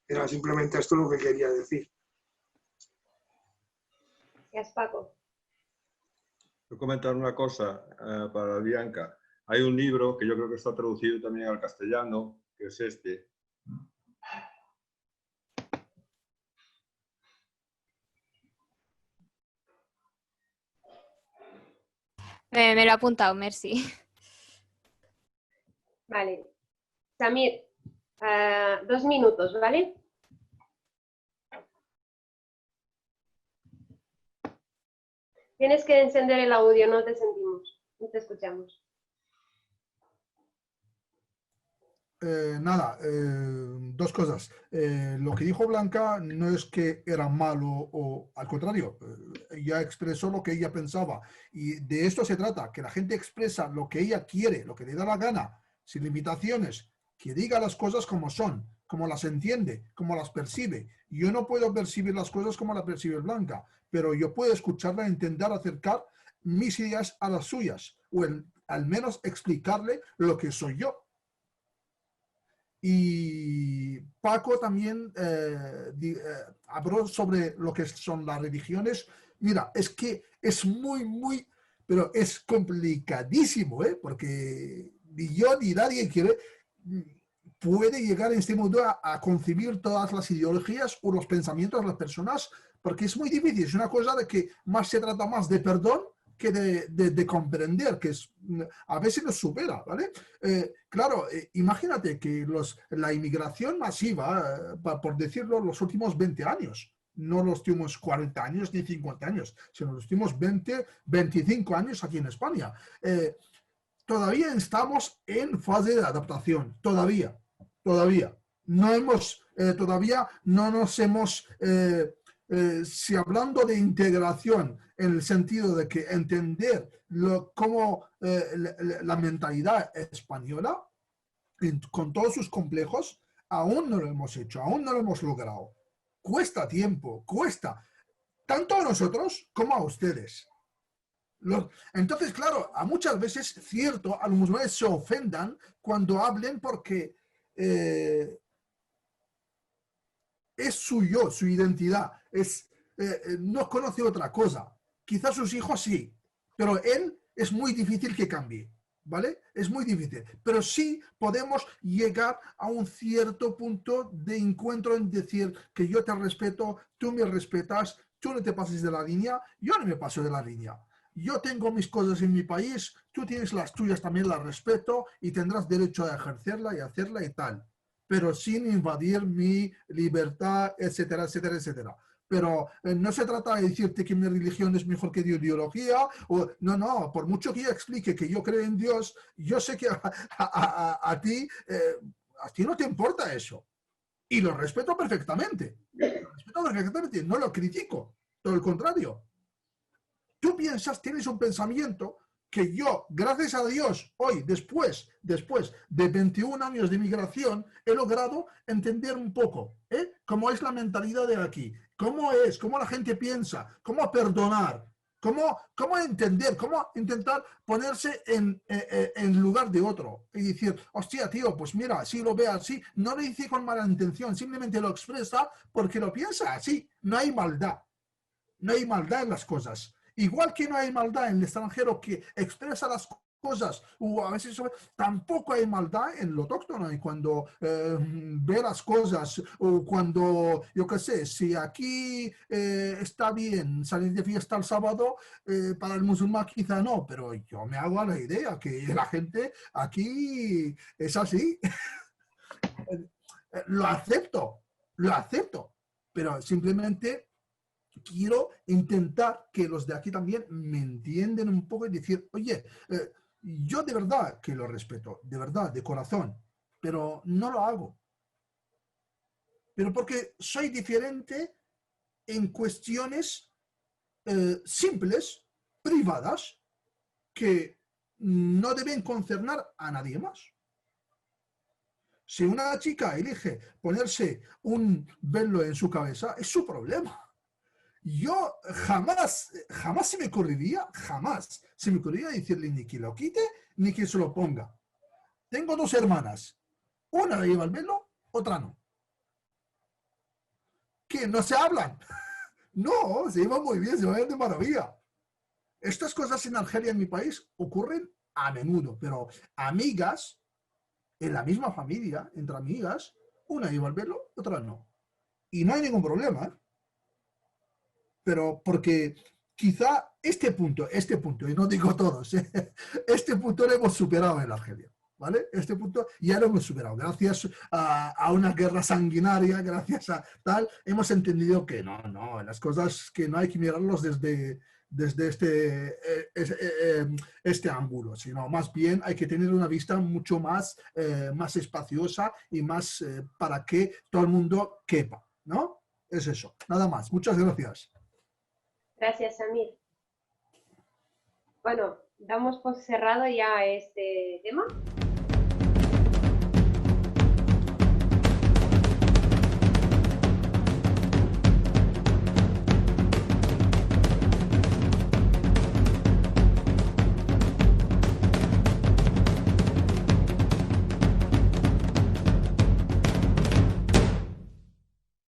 Era simplemente esto lo que quería decir. Gracias, Paco. Quiero comentar una cosa para Bianca. Hay un libro que yo creo que está traducido también al castellano, que es este. Me lo he apuntado, merci. Vale. Samir, 2 minutos, ¿vale? Tienes que encender el audio, no te sentimos, no te escuchamos. Nada, 2 cosas. Lo que dijo Blanca no es que era malo o al contrario, ella expresó lo que ella pensaba y de esto se trata, que la gente expresa lo que ella quiere, lo que le da la gana, sin limitaciones, que diga las cosas como son, como las entiende, como las percibe. Yo no puedo percibir las cosas como las percibe Blanca, pero yo puedo escucharla e intentar acercar mis ideas a las suyas o al menos explicarle lo que soy yo. Y Paco también habló sobre lo que son las religiones. Mira, es que es muy, pero es complicadísimo, ¿eh? Porque ni yo ni nadie puede llegar en este mundo a concebir todas las ideologías o los pensamientos de las personas, porque es muy difícil. Es una cosa de que más se trata más de perdón que de comprender, que es, a veces nos supera, ¿vale? Claro, imagínate que la inmigración masiva, por decirlo, los últimos 20 años, no los últimos 40 años ni 50 años, sino los últimos 20, 25 años aquí en España. Todavía estamos en fase de adaptación, todavía. No hemos, todavía no nos hemos... si hablando de integración en el sentido de que entender cómo la mentalidad española, con todos sus complejos, aún no lo hemos hecho, aún no lo hemos logrado. Cuesta tiempo, cuesta, tanto a nosotros como a ustedes. Entonces, claro, a muchas veces, cierto, a los musulmanes se ofendan cuando hablen porque es suyo, su identidad, no conoce otra cosa. Quizás sus hijos sí, pero él es muy difícil que cambie, ¿vale? Es muy difícil, pero sí podemos llegar a un cierto punto de encuentro en decir que yo te respeto, tú me respetas, tú no te pases de la línea, yo no me paso de la línea. Yo tengo mis cosas en mi país, tú tienes las tuyas, también las respeto y tendrás derecho a ejercerla y hacerla y tal, pero sin invadir mi libertad, etcétera, etcétera, etcétera. Pero no se trata de decirte que mi religión es mejor que tu ideología, o no, por mucho que yo explique que yo creo en Dios, yo sé que a ti no te importa eso. Y lo respeto perfectamente. No lo critico, todo el contrario. Tú piensas, tienes un pensamiento que yo, gracias a Dios, hoy, después de 21 años de migración, he logrado entender un poco, cómo es la mentalidad de aquí, cómo la gente piensa, cómo perdonar, cómo entender, cómo intentar ponerse en lugar de otro y decir, hostia, tío, pues mira, si lo ve así, no lo dice con mala intención, simplemente lo expresa porque lo piensa así, no hay maldad en las cosas. Igual que no hay maldad en el extranjero que expresa las cosas, o a veces tampoco hay maldad en lo autóctono, y cuando ve las cosas, o cuando, yo qué sé, si aquí está bien salir de fiesta el sábado, para el musulmán quizá no, pero yo me hago a la idea que la gente aquí es así. Lo acepto, pero simplemente quiero intentar que los de aquí también me entiendan un poco y decir, oye, yo de verdad que lo respeto, de verdad, de corazón, pero no lo hago. Pero porque soy diferente en cuestiones simples, privadas, que no deben concernar a nadie más. Si una chica elige ponerse un velo en su cabeza, es su problema. Yo jamás se me ocurriría decirle ni que lo quite ni que se lo ponga. Tengo dos hermanas, una lleva el velo, otra no. ¿Qué? ¿No se hablan? No, se llevan muy bien, se llevan de maravilla. Estas cosas en Argelia, en mi país, ocurren a menudo, pero amigas, en la misma familia, entre amigas, una lleva el velo, otra no. Y no hay ningún problema, ¿eh? Pero porque quizá este punto, y no digo todos, este punto lo hemos superado en Argelia, ¿vale? Este punto ya lo hemos superado. Gracias a una guerra sanguinaria, gracias a tal, hemos entendido que no, las cosas que no hay que mirarlos desde este ángulo, sino más bien hay que tener una vista mucho más espaciosa y más para que todo el mundo quepa, ¿no? Es eso, nada más. Muchas gracias. Gracias, Samir. Bueno, damos por cerrado ya este tema.